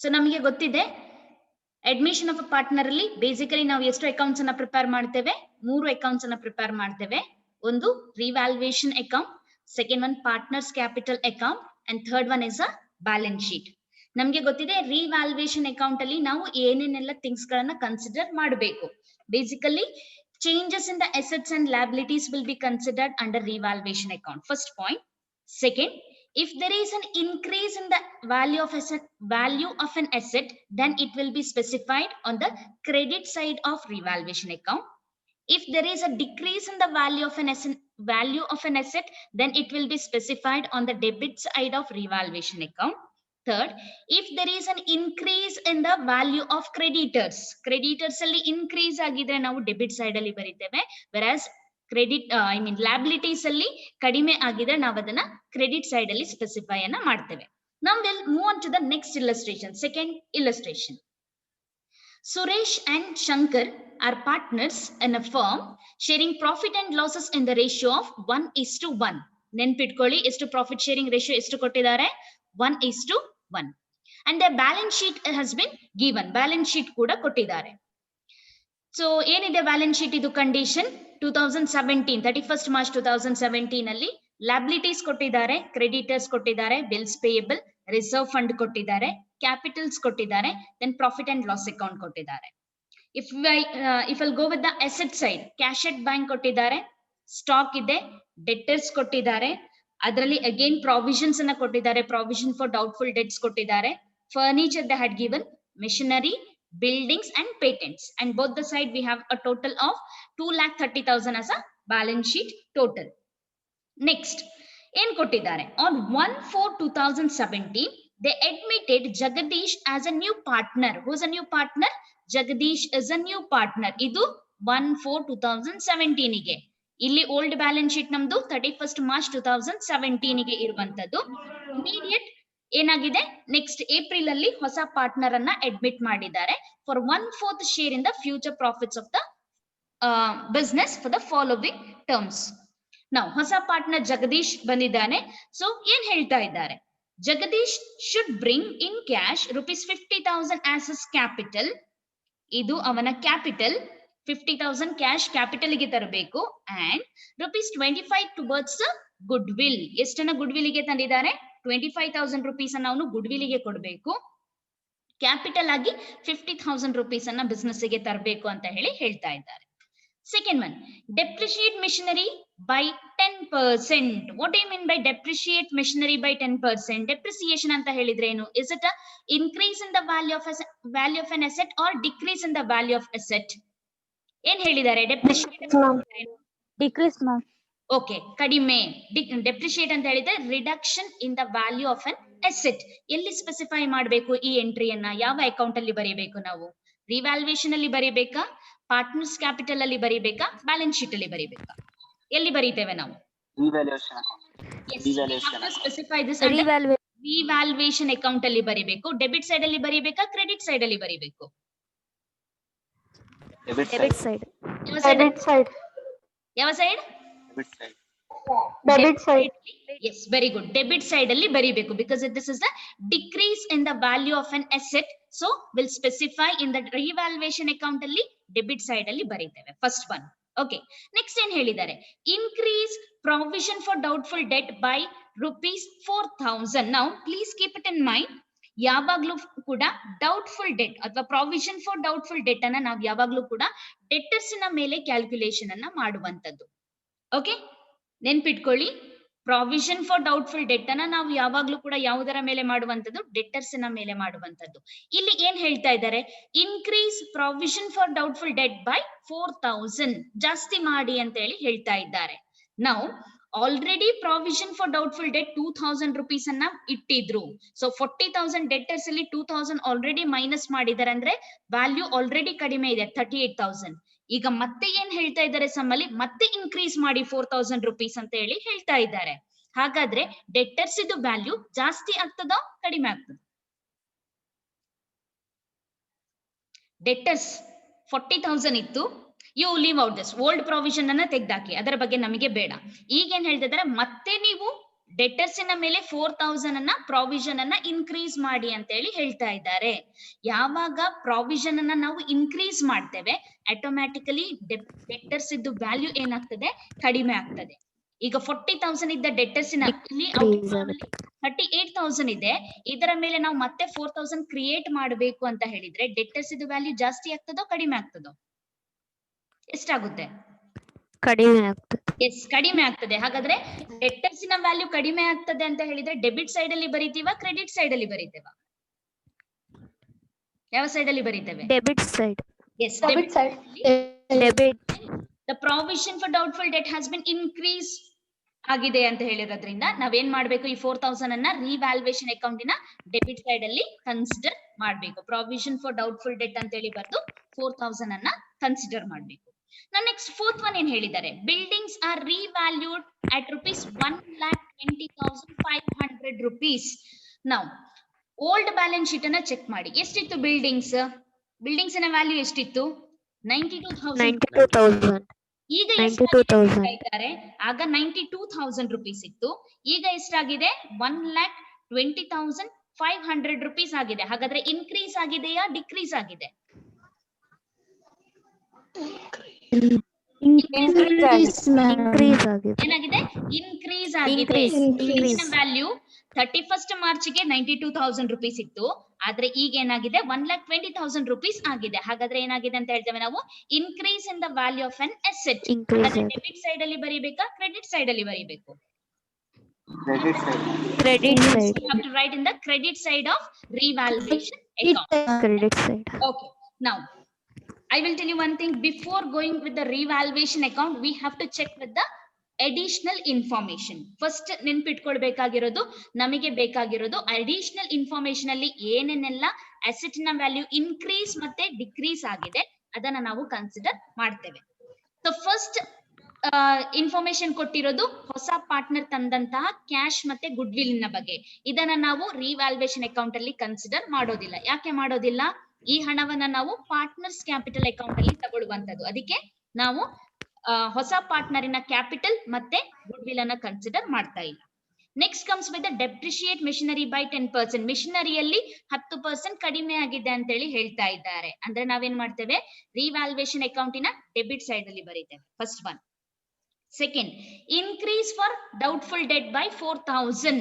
So ನಮಗೆ ಗೊತ್ತಿದೆ admission of a partner ಅಲ್ಲಿ ಬೇಸಿಕಲಿ ನಾವು ಎಷ್ಟು ಅಕೌಂಟ್ಸ್ ಅನ್ನ ಪ್ರಿಪೇರ್ ಮಾಡ್ತೇವೆ? 3 ಅಕೌಂಟ್ಸ್ ಅನ್ನ ಪ್ರಿಪೇರ್ ಮಾಡ್ತೇವೆ. ಒಂದು revaluation account, second one partners capital account and third one is a balance sheet. ನಮ್ಗೆ ಗೊತ್ತಿದೆ ರಿವ್ಯಾಲ್ಯೂಯೇಷನ್ ಅಕೌಂಟ್ ಅಲ್ಲಿ ನಾವು ಏನೇನೆಲ್ಲ ಥಿಂಗ್ಸ್ ಗಳನ್ನ ಕನ್ಸಿಡರ್ ಮಾಡಬೇಕು. Basically changes in the assets and liabilities will be considered under revaluation account. First point. Second, if there is an increase in the value of an asset, then it will be specified on the credit side of revaluation account. If there is a decrease in the value of an asset, then it will be specified on the debit side of revaluation account. Third, if there is an increase in the value of creditors ಅಲ್ಲಿ increase ಆಗಿದ್ರೆ ನಾವು debit side ಅಲ್ಲಿ ಬರೀತೇವೆ. whereas liabilities ಅಲ್ಲಿ ಕಡಿಮೆ ಆಗಿದ್ರೆ ನಾವು ಅದನ್ನ credit side ಅಲ್ಲಿ ಸ್ಪೆಸಿಫೈ ಅನ್ನ ಮಾಡ್ತೇವೆ. Now we'll move on to the next illustration. Second illustration. Suresh and Shankar are partners in a firm sharing profit and losses in the ratio of 1:1. ನೆನ್ಪಿಟ್ಕೊಳ್ಳಿ, ಎಷ್ಟು ಪ್ರಾಫಿಟ್ ಶೇರಿಂಗ್ ರೇಷಿಯೋ ಎಷ್ಟು ಕೊಟ್ಟಿದ್ದಾರೆ? 1:1. and their balance sheet has been given. balance sheet ಕೂಡ ಕೊಟ್ಟಿದ್ದಾರೆ. So ಏನಿದೆ balance sheet? ಇದು condition 2017 31st March 2017 ಅಲ್ಲಿ liabilities ಕೊಟ್ಟಿದ್ದಾರೆ, ಕ್ರೆಡಿಟರ್ಸ್ ಕೊಟ್ಟಿದ್ದಾರೆ, ಬಿಲ್ಸ್ ಪೇಯಬಲ್, ರಿಸರ್ವ್ ಫಂಡ್ ಕೊಟ್ಟಿದ್ದಾರೆ, ಕ್ಯಾಪಿಟಲ್ಸ್ ಕೊಟ್ಟಿದ್ದಾರೆ, then profit and loss account ಕೊಟ್ಟಿದ್ದಾರೆ. if I'll go with the asset side, cash at bank ಕೊಟ್ಟಿದ್ದಾರೆ, ಸ್ಟಾಕ್ ಇದೆ, ಡೆಟರ್ಸ್ ಕೊಟ್ಟಿದ್ದಾರೆ, ಅದರಲ್ಲಿ ಅಗೇನ್ ಪ್ರಾವಿಷನ್ಸ್ ಅನ್ನ ಕೊಟ್ಟಿದ್ದಾರೆ, ಪ್ರಾವಿಷನ್ ಫಾರ್ ಡೌಟ್ಫುಲ್ ಡೆಟ್ಸ್ ಕೊಟ್ಟಿದ್ದಾರೆ, furniture they had given, machinery, buildings and patents, and both the side we have a total of 2,30,000 as a balance sheet total. Next, ಏನ್ ಕೊಟ್ಟಿದ್ದಾರೆ? On 1/4/2017 they admitted Jagadish as a new partner. Who's a new partner? Jagadish is a new partner. ಇದು 1/4/2017 ಗೆ. ಇಲ್ಲಿ old balance sheet ನಮ್ದು 31st March 2017 ಗೆ ಇರುವಂತದ್ದು. Immediate ಏನಾಗಿದೆ? Next April ಅಲ್ಲಿ ಹೊಸ ಪಾರ್ಟ್ನರ್ ಅನ್ನ ಅಡ್ಮಿಟ್ ಮಾಡಿದ್ದಾರೆ for 1/4 share in the future profits of the business for the following terms. ನಾವು ಹೊಸ ಪಾರ್ಟ್ನರ್ ಜಗದೀಶ್ ಬಂದಿದ್ದಾನೆ. ಸೊ ಏನ್ ಹೇಳ್ತಾ ಇದ್ದಾರೆ? Jagdish should bring in cash ₹50,000 as his capital. ಇದು ಅವನ ಕ್ಯಾಪಿಟಲ್. 50,000 ಕ್ಯಾಶ್ ಕ್ಯಾಪಿಟಲ್ ಗೆ ತರಬೇಕು. And ₹25 towards goodwill. ಎಷ್ಟನ್ನ ಗುಡ್ ವಿಲ್ ಗೆ ತಂದಿದ್ದಾರೆ? 25,000 rupees ಅನ್ನ ಅವನು ಗುಡ್ ವಿಲ್ ಗೆ ಕೊಡಬೇಕು. ಕ್ಯಾಪಿಟಲ್ ಆಗಿ 50,000 rupees ಅನ್ನ ಬಿಸ್ನೆಸ್ ಗೆ ತರಬೇಕು ಅಂತ ಹೇಳ್ತಾ ಇದ್ದಾರೆ. Second one, depreciate machinery by 10%. What do you mean by depreciate machinery by 10%? Depreciation ಅಂತ ಹೇಳಿದ್ರೆ ಏನು? Is it increase in the value of an asset or decrease in the value of asset? ಏನ್ ಹೇಳಿದ್ದಾರೆ? Decrease ma'am. ಓಕೆ, ಕಡಿಮೆ. Depreciate ಅಂತ ಹೇಳಿದ್ರೆ reduction in the value of an asset. ಎಲ್ಲಿ specify ಮಾಡಬೇಕು ಈ ಎಂಟ್ರಿಯನ್ನ? ಯಾವ ಅಕೌಂಟ್ ಅಲ್ಲಿ ಬರೀಬೇಕು ನಾವು? ರಿವ್ಯಾಲ್ಯೂಯೇಷನ್ ಅಲ್ಲಿ ಬರೀಬೇಕಾ? ಪಾರ್ಟ್ನರ್ಸ್ ಕ್ಯಾಪಿಟಲ್ ಅಲ್ಲಿ ಬರೀಬೇಕಾ? ಬ್ಯಾಲೆನ್ಸ್ ಶೀಟ್ ಅಲ್ಲಿ ಬರೀಬೇಕಾ? ಎಲ್ಲಿ ಬರೀತೇವೆ ನಾವು? ಸ್ಪೆಸಿಫೈ ದಿಸ್ ರಿವ್ಯಾಲ್ಯೂಯೇಷನ್ ಅಕೌಂಟ್ ಅಲ್ಲಿ ಬರೀಬೇಕು. ಡೆಬಿಟ್ ಸೈಡ್ ಅಲ್ಲಿ ಬರೀಬೇಕಾ? ಕ್ರೆಡಿಟ್ ಸೈಡ್ ಅಲ್ಲಿ ಬರೀಬೇಕು? Debit side. ಯಾವ side? Debit side. Yes, very good. Debit side ಅಲ್ಲಿ ಬರೀಬೇಕು because this is the decrease in the value of an asset. So we'll specify in the revaluation account ಅಲ್ಲಿ debit side ಅಲ್ಲಿ ಬರೀತೇವೆ. First one. Okay. Next ಏನ್ ಹೇಳಿದ್ದಾರೆ? Increase provision for doubtful debt by ₹4,000. Now please keep it in mind. ಯಾವಾಗ್ಲೂ ಕೂಡ doubtful debt ಅಥವಾ provision for doubtful debt ಅನ್ನ ನಾವು ಯಾವಾಗ್ಲೂ ಕೂಡ ಡೆಟರ್ಸ್ ನ ಮೇಲೆ ಕ್ಯಾಲ್ಕುಲೇಷನ್ ಅನ್ನ ಮಾಡುವಂತದ್ದು. ಓಕೆ, ನೆನ್ಪಿಟ್ಕೊಳ್ಳಿ. ಪ್ರಾವಿಷನ್ ಫಾರ್ ಡೌಟ್ಫುಲ್ ಡೆಟ್ ಅನ್ನ ನಾವು ಯಾವಾಗ್ಲೂ ಕೂಡ ಯಾವುದರ ಮೇಲೆ ಮಾಡುವಂತದ್ದು? ಡೆಟರ್ಸ್ ನ ಮೇಲೆ ಮಾಡುವಂತದ್ದು. ಇಲ್ಲಿ ಏನ್ ಹೇಳ್ತಾ ಇದ್ದಾರೆ? Increase provision for doubtful debt by 4,000. ಜಾಸ್ತಿ ಮಾಡಿ ಅಂತ ಹೇಳ್ತಾ ಇದ್ದಾರೆ. ನಾವು already provision for doubtful debt 2,000 rupees ಅನ್ನ ಇಟ್ಟಿದ್ರು. ಸೊ 40,000 ಡೆಟರ್ಸ್ ಅಲ್ಲಿ 2,000 ಆಲ್ರೆಡಿ ಮೈನಸ್ ಮಾಡಿದ್ದಾರೆ. ಅಂದ್ರೆ ವ್ಯಾಲ್ಯೂ ಆಲ್ರೆಡಿ ಕಡಿಮೆ ಇದೆ, 38,000. ಈಗ ಮತ್ತೆ ಏನ್ ಹೇಳ್ತಾ ಇದ್ದಾರೆ ಸಮ್ಮಲ್ಲಿ? ಮತ್ತೆ ಇನ್ಕ್ರೀಸ್ ಮಾಡಿ 4,000 rupees ಅಂತ ಹೇಳ್ತಾ ಇದ್ದಾರೆ. ಹಾಗಾದ್ರೆ ಡೆಟರ್ಸ್ ಇದು ವ್ಯಾಲ್ಯೂ ಜಾಸ್ತಿ ಆಗ್ತದೋ ಕಡಿಮೆ ಆಗ್ತದ? ಡೆಟರ್ಸ್ 40,000 ಇತ್ತು. You leave out this old provision ಅನ್ನ ತೆಗ್ದಾಕಿ, ಅದರ ಬಗ್ಗೆ ನಮಗೆ ಬೇಡ. ಈಗ ಏನ್ ಹೇಳ್ತಾ ಇದ್ದಾರೆ? ಮತ್ತೆ ನೀವು ಡೆಟರ್ಸಿನ ಮೇಲೆ 4000 ಅನ್ನ ಪ್ರಾವಿಷನ್ ಅನ್ನ ಇನ್ಕ್ರೀಸ್ ಮಾಡಿ ಅಂತ ಹೇಳಿ ಹೇಳ್ತಾ ಇದ್ದಾರೆ. ಯಾವಾಗ ಪ್ರಾವಿಷನ್ ಅನ್ನ ನಾವು ಇನ್ಕ್ರೀಸ್ ಮಾಡ್ತೇವೆ ಆಟೋಮ್ಯಾಟಿಕಲಿ ಡೆಟರ್ಸ್ ಇದ್ದು ವ್ಯಾಲ್ಯೂ ಏನಾಗ್ತದೆ, ಕಡಿಮೆ ಆಗ್ತದೆ. ಈಗ 40,000 ಇದ್ದ ಡೆಟರ್ಸಿನ ಇಲ್ಲಿ 38,000 ಇದೆ, ಇದರ ಮೇಲೆ ನಾವು ಮತ್ತೆ 4,000 ಕ್ರಿಯೇಟ್ ಮಾಡಬೇಕು ಅಂತ ಹೇಳಿದ್ರೆ ಡೆಟರ್ಸ್ ಇದ್ದು ವ್ಯಾಲ್ಯೂ ಜಾಸ್ತಿ ಆಗ್ತದೋ ಕಡಿಮೆ ಆಗ್ತದೋ? ಎಷ್ಟಾಗುತ್ತೆ? ಕಡಿಮೆ ಆಗ್ತದೆ. ಎಸ್, ಕಡಿಮೆ ಆಗ್ತದೆ. ಹಾಗಾದ್ರೆ ಡೆಟರ್ಸಿನ ವ್ಯಾಲ್ಯೂ ಕಡಿಮೆ ಆಗ್ತದೆ ಅಂತ ಹೇಳಿದ್ರೆ ಡೆಬಿಟ್ ಸೈಡ್ ಅಲ್ಲಿ ಬರೀತೀವ, ಕ್ರೆಡಿಟ್ ಸೈಡ್ ಅಲ್ಲಿ ಬರೀತೇವ? ಯಾವ ಸೈಡ್ ಅಲ್ಲಿ ಬರೀತೇವೆ? Debit side. Yes, Debit side. Debit. The provision for doubtful debt has been increase ಆಗಿದೆ ಅಂತ ಹೇಳಿರೋದ್ರಿಂದ ನಾವೇನ್ ಮಾಡ್ಬೇಕು, ಈ 4,000 ಅನ್ನ ರಿವ್ಯಾಲ್ಯೂಯೇಷನ್ ಅಕೌಂಟಿನ ಡೆಬಿಟ್ ಸೈಡ್ ಅಲ್ಲಿ ಕನ್ಸಿಡರ್ ಮಾಡ್ಬೇಕು. ಪ್ರಾವಿಷನ್ ಫಾರ್ ಡೌಟ್ಫುಲ್ ಡೆಟ್ ಅಂತ ಹೇಳಿ ಬರ್ದು 4,000 ಅನ್ನ ಕನ್ಸಿಡರ್ ಮಾಡ್ಬೇಕು. ನೆಕ್ಸ್ಟ್ ಫೋರ್ತ್ ಒನ್ ಏನ್ ಹೇಳಿದ್ದಾರೆ, buildings are revalued at ₹1,20,500 rupees. ನಾವು ಓಲ್ಡ್ ಬ್ಯಾಲೆನ್ಸ್ ಶೀಟ್ ಅನ್ನ ಚೆಕ್ ಮಾಡಿ, ಎಷ್ಟಿತ್ತು ಬಿಲ್ಡಿಂಗ್ಸ್ ನ ವ್ಯಾಲ್ಯೂ ಎಷ್ಟಿತ್ತು? 92,000. ಈಗ ಎಷ್ಟಾಗಿದೆ? ಆಗ 92,000 rupees ಇತ್ತು, ಈಗ ಎಷ್ಟಾಗಿದೆ? 1,20,500 rupees ಆಗಿದೆ. ಹಾಗಾದ್ರೆ ಇನ್ಕ್ರೀಸ್ ಆಗಿದೆಯಾ, ಡಿಕ್ರೀಸ್ ಆಗಿದೆ? ಏನಾಗಿದೆ? ಇನ್ಕ್ರೀಸ್ ಆಗಿದೆ. ವ್ಯಾಲ್ಯೂ 31st March 92,000 rupees ಇತ್ತು, ಆದ್ರೆ ಈಗ ಏನಾಗಿದೆ? 1,20,000 rupees ಆಗಿದೆ. ಹಾಗಾದ್ರೆ ಏನಾಗಿದೆ ಅಂತ ಹೇಳ್ತೇವೆ ನಾವು? Increase in the value of an asset. Debit side ಅಲ್ಲಿ ಬರೀಬೇಕಾ, ಕ್ರೆಡಿಟ್ ಸೈಡ್ ಅಲ್ಲಿ ಬರೀಬೇಕು? Credit side. You have to write in the credit side of revaluation account. Credit side. Okay. Now, I will tell you one thing. Before going with the revaluation account, we have to check with the additional information. First, ನೆನ್ಪಿಟ್ಕೊಳ್ಬೇಕಾಗಿರೋದು, ನಮಗೆ ಬೇಕಾಗಿರೋದು additional information ಅಲ್ಲಿ ಏನೇನೆಲ್ಲ asset ನ value increase ಮತ್ತೆ decrease ಆಗಿದೆ ಅದನ್ನ ನಾವು consider ಮಾಡ್ತೇವೆ. ಸೊ ಫಸ್ಟ್ ಇನ್ಫಾರ್ಮೇಶನ್ ಕೊಟ್ಟಿರೋದು ಹೊಸ ಪಾರ್ಟ್ನರ್ ತಂದಂತಹ ಕ್ಯಾಶ್ ಮತ್ತೆ ಗುಡ್ ವಿಲ್ ನ ಬಗ್ಗೆ. ಇದನ್ನ ನಾವು ರಿವ್ಯಾಲ್ಯೂಯೇಷನ್ ಅಕೌಂಟ್ ಅಲ್ಲಿ ಕನ್ಸಿಡರ್ ಮಾಡೋದಿಲ್ಲ. ಯಾಕೆ ಮಾಡೋದಿಲ್ಲ? ಈ ಹಣವನ್ನ ನಾವು ಪಾರ್ಟ್ನರ್ಸ್ ಕ್ಯಾಪಿಟಲ್ ಅಕೌಂಟ್ ಅಲ್ಲಿ ತಗೊಳ್ಳುವಂತದ್ದು. ಅದಕ್ಕೆ ನಾವು ಹೊಸ ಪಾರ್ಟ್ನರಿನ ಕ್ಯಾಪಿಟಲ್ ಮತ್ತೆ ಗುಡ್ ವಿಲ್ ಅನ್ನ ಕನ್ಸಿಡರ್ ಮಾಡ್ತಾ ಇಲ್ಲ. Next comes with depreciate machinery by 10%. ಮಿಷನರಿಯಲ್ಲಿ 10% ಕಡಿಮೆ ಆಗಿದೆ ಅಂತ ಹೇಳಿ ಹೇಳ್ತಾ ಇದ್ದಾರೆ. ಅಂದ್ರೆ ನಾವೇನ್ ಮಾಡ್ತೇವೆ, ರಿವ್ಯಾಲ್ಯೂಯೇಷನ್ ಅಕೌಂಟಿನ ಡೆಬಿಟ್ ಸೈಡ್ ಅಲ್ಲಿ ಬರೀತೇವೆ. First one. Second, increase for doubtful debt by 4,000.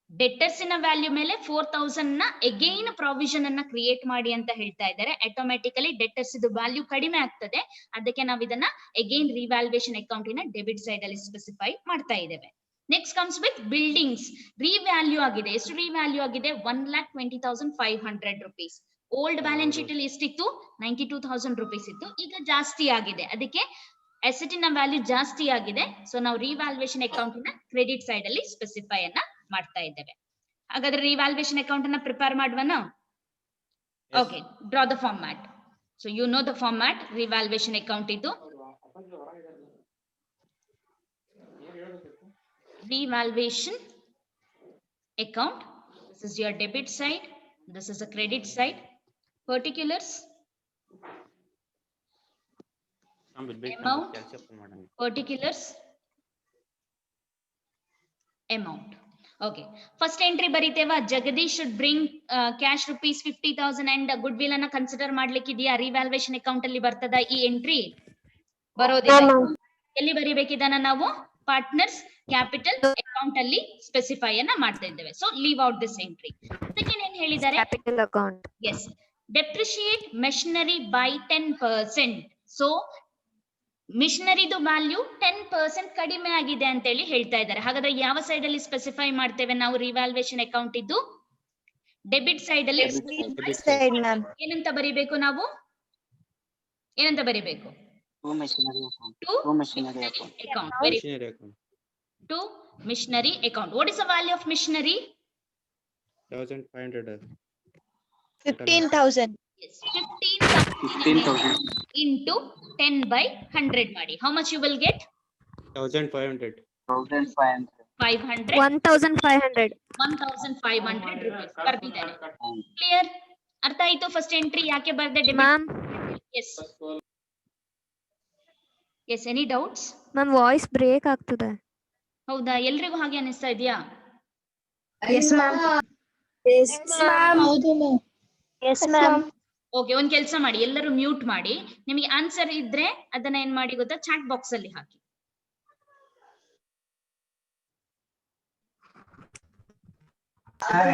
ಡೆಟರ್ಸಿನ ವ್ಯಾಲ್ಯೂ ಮೇಲೆ 4,000 ನ ಅಗೈನ್ ಪ್ರಾವಿಷನ್ ಅನ್ನ ಕ್ರಿಯೇಟ್ ಮಾಡಿ ಅಂತ ಹೇಳ್ತಾ ಇದ್ದಾರೆ. ಆಟೋಮ್ಯಾಟಿಕಲಿ ಡೆಟರ್ಸ್ ಇದು ವ್ಯಾಲ್ಯೂ ಕಡಿಮೆ ಆಗ್ತದೆ, ಅದಕ್ಕೆ ನಾವು ಇದನ್ನ ಅಗೈನ್ ರಿವ್ಯಾಲ್ಯೂಯೇಷನ್ ಅಕೌಂಟಿನ ಡೆಬಿಟ್ ಸೈಡ್ ಅಲ್ಲಿ ಸ್ಪೆಸಿಫೈ ಮಾಡ್ತಾ ಇದ್ದೇವೆ. Next comes with buildings. Revalue ಆಗಿದೆ. ಎಷ್ಟು ರಿವ್ಯಾಲ್ಯೂ ಆಗಿದೆ? 1,20,500 rupees. ಓಲ್ಡ್ ಬ್ಯಾಲೆನ್ಸ್ ಶೀಟ್ ಅಲ್ಲಿ ಎಷ್ಟಿತ್ತು? 92,000 rupees ಇತ್ತು, ಈಗ ಜಾಸ್ತಿ ಆಗಿದೆ. ಅದಕ್ಕೆ ಅಸೆಟಿನ ವ್ಯಾಲ್ಯೂ ಜಾಸ್ತಿ ಆಗಿದೆ. ಸೊ ನಾವು ರಿವ್ಯಾಲ್ಯೂಯೇಷನ್ ಅಕೌಂಟಿನ ಕ್ರೆಡಿಟ್ ಸೈಡ್ ಅಲ್ಲಿ ಸ್ಪೆಸಿಫೈ ಅನ್ನ ಮಾಡ್ತಾ ಇದ್ದೇವೆ. ಹಾಗಾದ್ರೆ ರಿವ್ಯಾಲ್ಯೂಯೇಷನ್ ಅಕೌಂಟ್ ಅನ್ನ ಪ್ರಿಪೇರ್ ಮಾಡುವನ? Okay, draw the format. So you know the format revaluation account ಇದು. Revaluation account. This is your debit side. This is a credit side. Particulars. Amount. Particulars. Amount. Okay. First entry ಬರೀತೇವಾ? Jagdish should bring cash ₹50,000 and goodwill ಅನ್ನ consider ಮಾಡ್ಲಿಕ್ಕಿದೆಯಾ? Revaluation account ಅಲ್ಲಿ ಬರ್ತದ ಈ entry? ಬರೋದಿಲ್ಲ. ಎಲ್ಲಿ ಬರೀಬೇಕಿದನ್ನ ನಾವು? ಪಾರ್ಟ್ನರ್ಸ್ ಕ್ಯಾಪಿಟಲ್ ಅಕೌಂಟ್ ಅಲ್ಲಿ ಸ್ಪೆಸಿಫೈ ಅನ್ನ ಮಾಡ್ತಾ ಇದ್ದೇವೆ. So leave out this entry. Second ಏನ್ ಹೇಳಿದ್ದಾರೆ? Capital account. Yes, depreciate machinery by 10%. So ಮಿಷನರಿದು ವ್ಯಾಲ್ಯೂ 10% ಕಡಿಮೆ ಆಗಿದೆ ಅಂತ ಹೇಳಿ ಹೇಳ್ತಾ ಇದ್ದಾರೆ. ಹಾಗಾದ್ರೆ ಯಾವ ಸೈಡ್ ಅಲ್ಲಿ ಸ್ಪೆಸಿಫೈ ಮಾಡ್ತೇವೆ ನಾವು ರಿವ್ಯಾಲ್ಯೂಯೇಷನ್ ಅಕೌಂಟ್ ಇದ್ದು? ಡೆಬಿಟ್ ಸೈಡ್ ಅಲ್ಲಿ ಏನಂತ ಬರೀಬೇಕು ನಾವು? ಏನಂತ ಬರೀಬೇಕು? To machinery account. To machinery account. Machinery account. To machinery account. What is the value of machinery? 1,500. 15,000. Yes, 15,000 into 10 by 100 ಮಾಡಿ. How much you will get? 1,500. 500. 1,500. 1,500 rupees ಬರ್ದಿದ್ದಾರೆ. ಕ್ಲಿಯರ್? ಅರ್ಥ ಆಯ್ತು? ಫಸ್ಟ್ ಎಂಟ್ರಿ ಯಾಕೆ ಬರ್ದೆ? Ma'am, yes yes, any doubts? Ma'am voice break ಆಗ್ತದೆ. ಹೌದಾ? ಎಲ್ರಿಗೂ ಹಾಗೆ ಅನಿಸ್ತಾ ಇದೆಯಾ? Yes, ma'am. Yes, ma'am. Yes, ma'am. Okay, ಒಂದ್ ಕೆಲಸ ಮಾಡಿ, ಎಲ್ಲರೂ ಮ್ಯೂಟ್ ಮಾಡಿ. ನಿಮಗೆ ಆನ್ಸರ್ ಇದ್ರೆ ಅದನ್ನ ಏನ್ ಮಾಡಿ ಗೊತ್ತಾ, ಚಾಟ್ ಬಾಕ್ಸ್ ಅಲ್ಲಿ ಹಾಕಿ.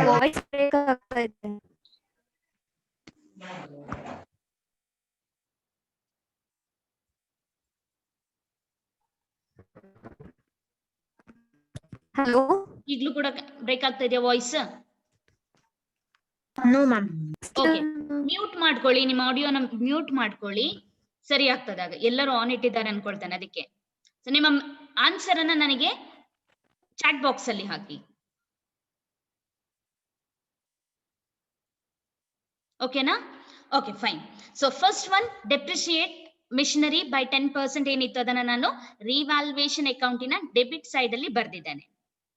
Voice break ಆಗ್ತಾ ಇದೆ. Hello. ಈಗ್ಲೂ ಕೂಡ ಬ್ರೇಕ್ ಆಗ್ತಾ ಇದೆಯಾ voice? No, ma'am. Okay, mute ಮಾಡ್ಕೊಳ್ಳಿ, ನಿಮ್ಮ ಆಡಿಯೋನ ಮ್ಯೂಟ್ ಮಾಡ್ಕೊಳ್ಳಿ, ಸರಿ ಆಗ್ತದೆ. ಆಗ ಎಲ್ಲರೂ ಆನ್ ಇಟ್ಟಿದ್ದಾರೆ ಅನ್ಕೊಳ್ತೇನೆ, ಅದಕ್ಕೆ. ಸೊ ನಿಮ್ಮ ಆನ್ಸರ್ ಅನ್ನ ನನಗೆ ಚಾಟ್ ಬಾಕ್ಸ್ ಅಲ್ಲಿ ಹಾಕಿ. ಓಕೆನಾ? Okay, fine. So first one, depreciate machinery by 10% ಏನಿತ್ತು ಅದನ್ನ ನಾನು ರಿವ್ಯಾಲ್ಯೂಯೇಷನ್ ಅಕೌಂಟಿನ ಡೆಬಿಟ್ ಸೈಡ್ ಅಲ್ಲಿ ಬರ್ದಿದ್ದೇನೆ.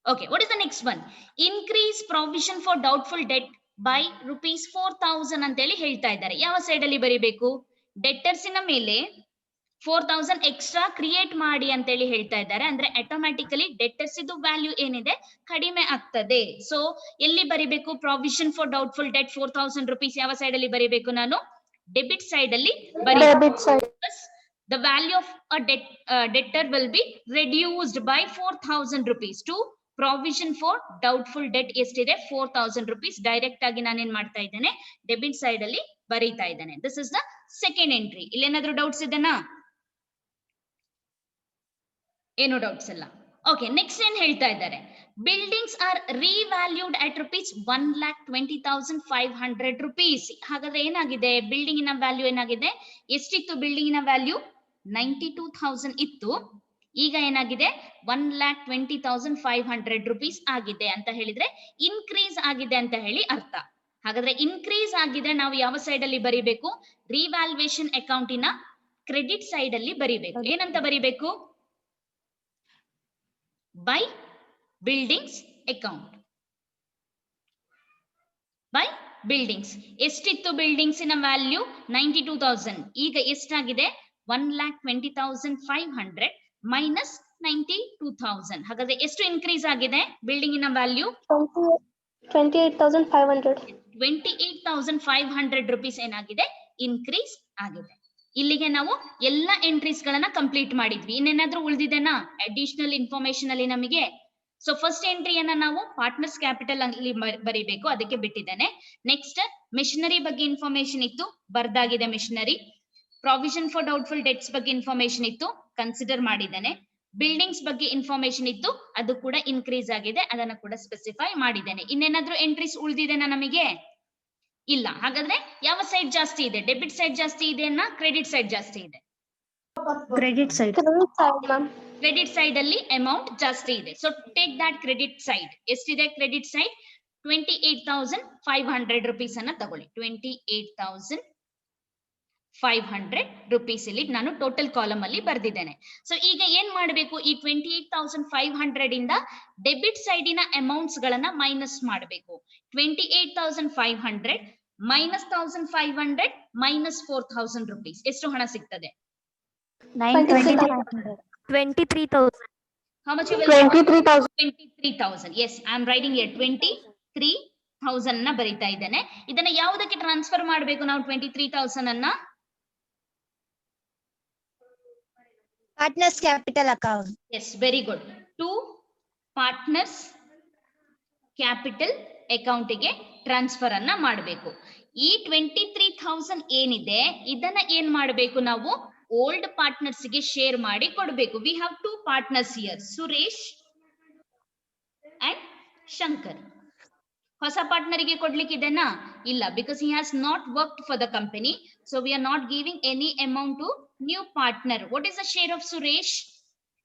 Okay, what is the next one? Increase provision for doubtful debt by ₹4,000 ಅಂತ ಹೇಳಿ ಹೇಳ್ತಾ ಇದ್ದಾರೆ. ಯಾವ ಸೈಡ್ ಅಲ್ಲಿ ಬರಿಬೇಕು? ಡೆಟರ್ಸಿನ ಮೇಲೆ 4,000 ಎಕ್ಸ್ಟ್ರಾ ಕ್ರಿಯೇಟ್ ಮಾಡಿ ಅಂತ ಹೇಳಿ ಹೇಳ್ತಾ ಇದ್ದಾರೆ. ಅಂದ್ರೆ ಆಟೋಮ್ಯಾಟಿಕಲಿ ಡೆಟರ್ಸ್ ಇದು ವ್ಯಾಲ್ಯೂ ಏನಿದೆ ಕಡಿಮೆ ಆಗ್ತದೆ. ಸೊ ಎಲ್ಲಿ ಬರಿಬೇಕು? ಪ್ರಾವಿಷನ್ ಫಾರ್ ಡೌಟ್ಫುಲ್ ಡೆಟ್ ₹4,000 ಯಾವ ಸೈಡ್ ಅಲ್ಲಿ ಬರಿಬೇಕು? ನಾನು ಡೆಬಿಟ್ ಸೈಡ್ ಅಲ್ಲಿ ಬರೀಬೇಕು. The value of a debtor will be reduced by ₹4,000 to provision for doubtful debt. ಎಷ್ಟಿದೆ? ₹4,000. ಡೈರೆಕ್ಟ್ ಆಗಿ ನಾನೇನ್ ಮಾಡ್ತಾ ಇದ್ದೇನೆ, ಡೆಬಿಟ್ ಸೈಡ್ ಅಲ್ಲಿ ಬರೀತಾ ಇದ್ದೇನೆ. This is the second entry. ಇಲ್ಲೇನಾದ್ರೂ ಡೌಟ್ಸ್ ಇದೆನಾ? ಏನು ಡೌಟ್ಸ್ ಇಲ್ಲ. ಓಕೆ, ನೆಕ್ಸ್ಟ್ ಏನ್ ಹೇಳ್ತಾ ಇದ್ದಾರೆ? Buildings are revalued at ₹1,20,500. ಹಾಗಾದ್ರೆ ಏನಾಗಿದೆ? ಬಿಲ್ಡಿಂಗಿನ ವ್ಯಾಲ್ಯೂ ಏನಾಗಿದೆ? ಎಷ್ಟಿತ್ತು ಬಿಲ್ಡಿಂಗಿನ ವ್ಯಾಲ್ಯೂ? 92,000 ಇತ್ತು. ಈಗ ಏನಾಗಿದೆ? ₹1,20,500 ಆಗಿದೆ ಅಂತ ಹೇಳಿದ್ರೆ ಇನ್ಕ್ರೀಸ್ ಆಗಿದೆ ಅಂತ ಹೇಳಿ ಅರ್ಥ. ಹಾಗಾದ್ರೆ ಇನ್ಕ್ರೀಸ್ ಆಗಿದ್ರೆ ನಾವು ಯಾವ ಸೈಡ್ ಅಲ್ಲಿ ಬರಿಬೇಕು? ರಿವ್ಯಾಲ್ಯೂಯೇಷನ್ ಅಕೌಂಟಿನ ಕ್ರೆಡಿಟ್ ಸೈಡ್ ಅಲ್ಲಿ ಬರಿಬೇಕು. ಏನಂತ ಬರಿಬೇಕು? By buildings account. By buildings. ಎಷ್ಟಿತ್ತು ಬಿಲ್ಡಿಂಗ್ಸಿನ ವ್ಯಾಲ್ಯೂ? 92,000. ಈಗ ಎಷ್ಟಾಗಿದೆ? 1,20,500 ಮೈನಸ್ 92,000. ಹಾಗಾದ್ರೆ ಎಷ್ಟು ಇನ್ಕ್ರೀಸ್ ಆಗಿದೆ ಬಿಲ್ಡಿಂಗಿನ ವ್ಯಾಲ್ಯೂ? 28,500. ₹28,500 ಏನಾಗಿದೆ? ಇನ್ಕ್ರೀಸ್ ಆಗಿದೆ. ಇಲ್ಲಿಗೆ ನಾವು ಎಲ್ಲ ಎಂಟ್ರೀಸ್ ಗಳನ್ನ ಕಂಪ್ಲೀಟ್ ಮಾಡಿದ್ವಿ. ಇನ್ನೇನಾದ್ರೂ ಉಳಿದಿದೆನಾ ಅಡಿಷನಲ್ ಇನ್ಫಾರ್ಮೇಶನ್ ಅಲ್ಲಿ ನಮಗೆ? ಸೊ ಫಸ್ಟ್ ಎಂಟ್ರಿಯನ್ನ ನಾವು ಪಾರ್ಟ್ನರ್ಸ್ ಕ್ಯಾಪಿಟಲ್ ಅಲ್ಲಿ ಬರೀಬೇಕು, ಅದಕ್ಕೆ ಬಿಟ್ಟಿದ್ದೇನೆ. ನೆಕ್ಸ್ಟ್ ಮಿಷನರಿ ಬಗ್ಗೆ ಇನ್ಫಾರ್ಮೇಶನ್ ಇತ್ತು, ಬರ್ದಾಗಿದೆ machinery. Provision for doubtful debts ಬಗ್ಗೆ ಇನ್ಫಾರ್ಮೇಶನ್ ಇತ್ತು, ಕನ್ಸಿಡರ್ ಮಾಡಿದ್ದೇನೆ. ಬಿಲ್ಡಿಂಗ್ಸ್ ಬಗ್ಗೆ ಇನ್ಫಾರ್ಮೇಶನ್ ಇತ್ತು, ಅದು ಕೂಡ ಇನ್ಕ್ರೀಸ್ ಆಗಿದೆ, ಅದನ್ನ ಕೂಡ ಸ್ಪೆಸಿಫೈ ಮಾಡಿದ್ದೇನೆ. ಇನ್ನೇನಾದ್ರೂ ಎಂಟ್ರೀಸ್ ಉಳಿದಿದೆನಾ ನಮಗೆ? ಇಲ್ಲ. ಹಾಗಾದ್ರೆ ಯಾವ ಸೈಡ್ ಜಾಸ್ತಿ ಇದೆ? ಡೆಬಿಟ್ ಸೈಡ್ ಜಾಸ್ತಿ ಇದೆ ಅನ್ನ ಕ್ರೆಡಿಟ್ ಸೈಡ್ ಜಾಸ್ತಿ ಇದೆ? Credit side. ಕ್ರೆಡಿಟ್ ಸೈಡ್ ಅಲ್ಲಿ ಅಮೌಂಟ್ ಜಾಸ್ತಿ ಇದೆ. So take that credit side. ಎಷ್ಟಿದೆ ಕ್ರೆಡಿಟ್ ಸೈಡ್? ₹28,500 ಅನ್ನ ತಗೊಳ್ಳಿ. ₹28,500 ಇಲ್ಲಿ ನಾನು ಟೋಟಲ್ ಕಾಲಮ್ ಅಲ್ಲಿ ಬರ್ದಿದ್ದೇನೆ. ಸೊ ಈಗ ಏನ್ ಮಾಡಬೇಕು? ಈ 28,500 ಇಂದ ಡೆಬಿಟ್ ಸೈಡಿನ ಅಮೌಂಟ್ಸ್ ಗಳನ್ನ ಮೈನಸ್ ಮಾಡಬೇಕು. 28,500 ಮೈನಸ್ 1,500 ಮೈನಸ್ ₹4,000 ಎಷ್ಟು ಹಣ ಸಿಗ್ತದೆ? 23,000. How much you will 23,000. Yes, I am writing here 23,000 ನ ಬರೀತಾ ಇದ್ದೇನೆ. ಇದನ್ನ ಯಾವುದಕ್ಕೆ ಟ್ರಾನ್ಸ್ಫರ್ ಮಾಡಬೇಕು ನಾವು? 23,000 ಅನ್ನ Partners capital account. Yes, very good. To partners capital account ಗೆ ಟ್ರಾನ್ಸ್ಫರ್ ಅನ್ನ ಮಾಡಬೇಕು. ಈ 23,000 ಏನಿದೆ ಇದನ್ನ ಏನ್ ಮಾಡಬೇಕು ನಾವು? ಓಲ್ಡ್ ಪಾರ್ಟ್ನರ್ಸ್ ಗೆ ಶೇರ್ ಮಾಡಿ ಕೊಡಬೇಕು. We have 2 partners here, Suresh and Shankar. ಹೊಸ ಪಾರ್ಟ್ನರ್ ಗೆ ಕೊಡ್ಲಿಕ್ಕಿದೆನಾ? ಇಲ್ಲ, because he has not worked for the company. So we are not giving any amount to new partner. What is the share of Suresh?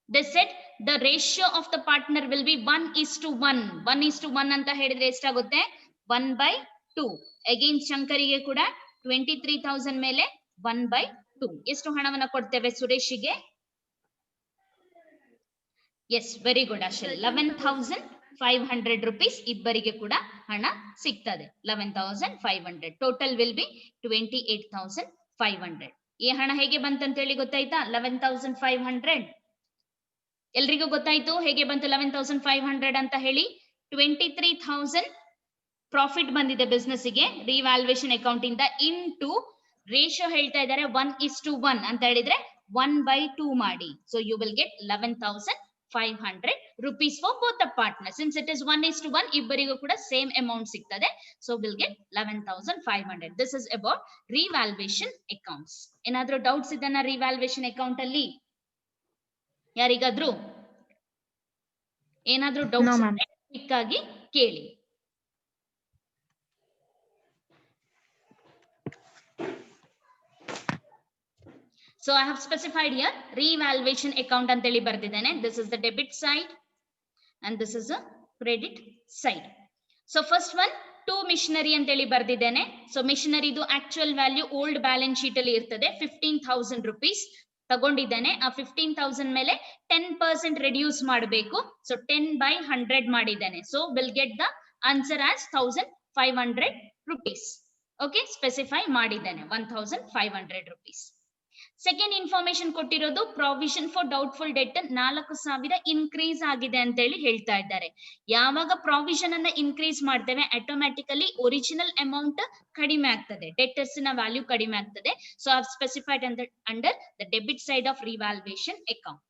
They said the ratio of the partner will be 1:1. 1:1 ಅಂತ ಹೇಳಿದ್ರೆ ಎಷ್ಟಾಗುತ್ತೆ? 1/2. Again ಶಂಕರಿಗೆ ಕೂಡ 23,000 ಮೇಲೆ 1/2. ಎಷ್ಟು ಹಣವನ್ನ ಕೊಡ್ತೇವೆ ಸುರೇಶಿಗೆ? Yes, very good ಅಶಲ್. 11,500 ಇಬ್ಬರಿಗೆ ಕೂಡ ಹಣ ಸಿಗ್ತದೆ. 11,500. Total will be 28,500. ಈ ಹಣ ಹೇಗೆ ಬಂತಂತ ಹೇಳಿ ಗೊತ್ತಾಯ್ತಾ? 11,500 ಎಲ್ರಿಗೂ ಗೊತ್ತಾಯ್ತು ಹೇಗೆ ಬಂತು 11,500 ಅಂತ ಹೇಳಿ. 23,000 ಪ್ರಾಫಿಟ್ ಬಂದಿದೆ ಬಿಸ್ನೆಸ್ ಗೆ ರಿವ್ಯಾಲ್ಯೂಯೇಷನ್ ಅಕೌಂಟ್ ಇಂದ ಇಂಟು ರೇಷಿಯೋ ಹೇಳ್ತಾ ಇದ್ದಾರೆ 1:1 ಅಂತ ಹೇಳಿದ್ರೆ 1/2 ಮಾಡಿ. So you will get 11,500 rupees for both the partners. Since it is 1:1, ಇಬ್ಬರಿಗೂ ಕೂಡ ಸೇಮ್ ಅಮೌಂಟ್ ಸಿಗ್ತದೆ. So will get 11,500. This is about revaluation accounts. ಏನಾದ್ರೂ ಡೌಟ್ಸ್ ಇದನ್ನ ರಿವ್ಯಾಲ್ಯೂಯೇಷನ್ ಅಕೌಂಟ್ ಅಲ್ಲಿ ಯಾರಿಗಾದ್ರೂ ಏನಾದ್ರೂ ಡೌಟ್ಸ್ ಕ್ವಿಕ್ಕಾಗಿ ಕೇಳಿ. So I have specified here revaluation account anteli bardidane. This is the debit side and this is the credit side. So first one, two machinery anteli bardidane. So machinery do actual value old balance sheet alli irtade 15,000 rupees ತಗೊಂಡಿದ್ದಾನೆ. ಆ 15,000 ಮೇಲೆ 10% reduce ಮಾಡಬೇಕು. So 10/100 ಮಾಡಿದ್ದಾನೆ. So we'll get the answer as 1,500 rupees. Okay, specify ಮಾಡಿದ್ದಾನೆ 1,500 rupees. Second information ಕೊಟ್ಟಿರೋದು provision for doubtful debt 4,000 increase ಆಗಿದೆ ಅಂತ ಹೇಳಿ ಹೇಳ್ತಾ ಇದ್ದಾರೆ. ಯಾವಾಗ ಪ್ರಾವಿಷನ್ ಅನ್ನ ಇನ್ಕ್ರೀಸ್ ಮಾಡ್ತೇವೆ ಆಟೋಮ್ಯಾಟಿಕಲಿ ಒರಿಜಿನಲ್ ಅಮೌಂಟ್ ಕಡಿಮೆ ಆಗ್ತದೆ, ಡೆಟರ್ಸ್ ನ ವ್ಯಾಲ್ಯೂ ಕಡಿಮೆ ಆಗ್ತದೆ. So I have specified under the debit side of revaluation account.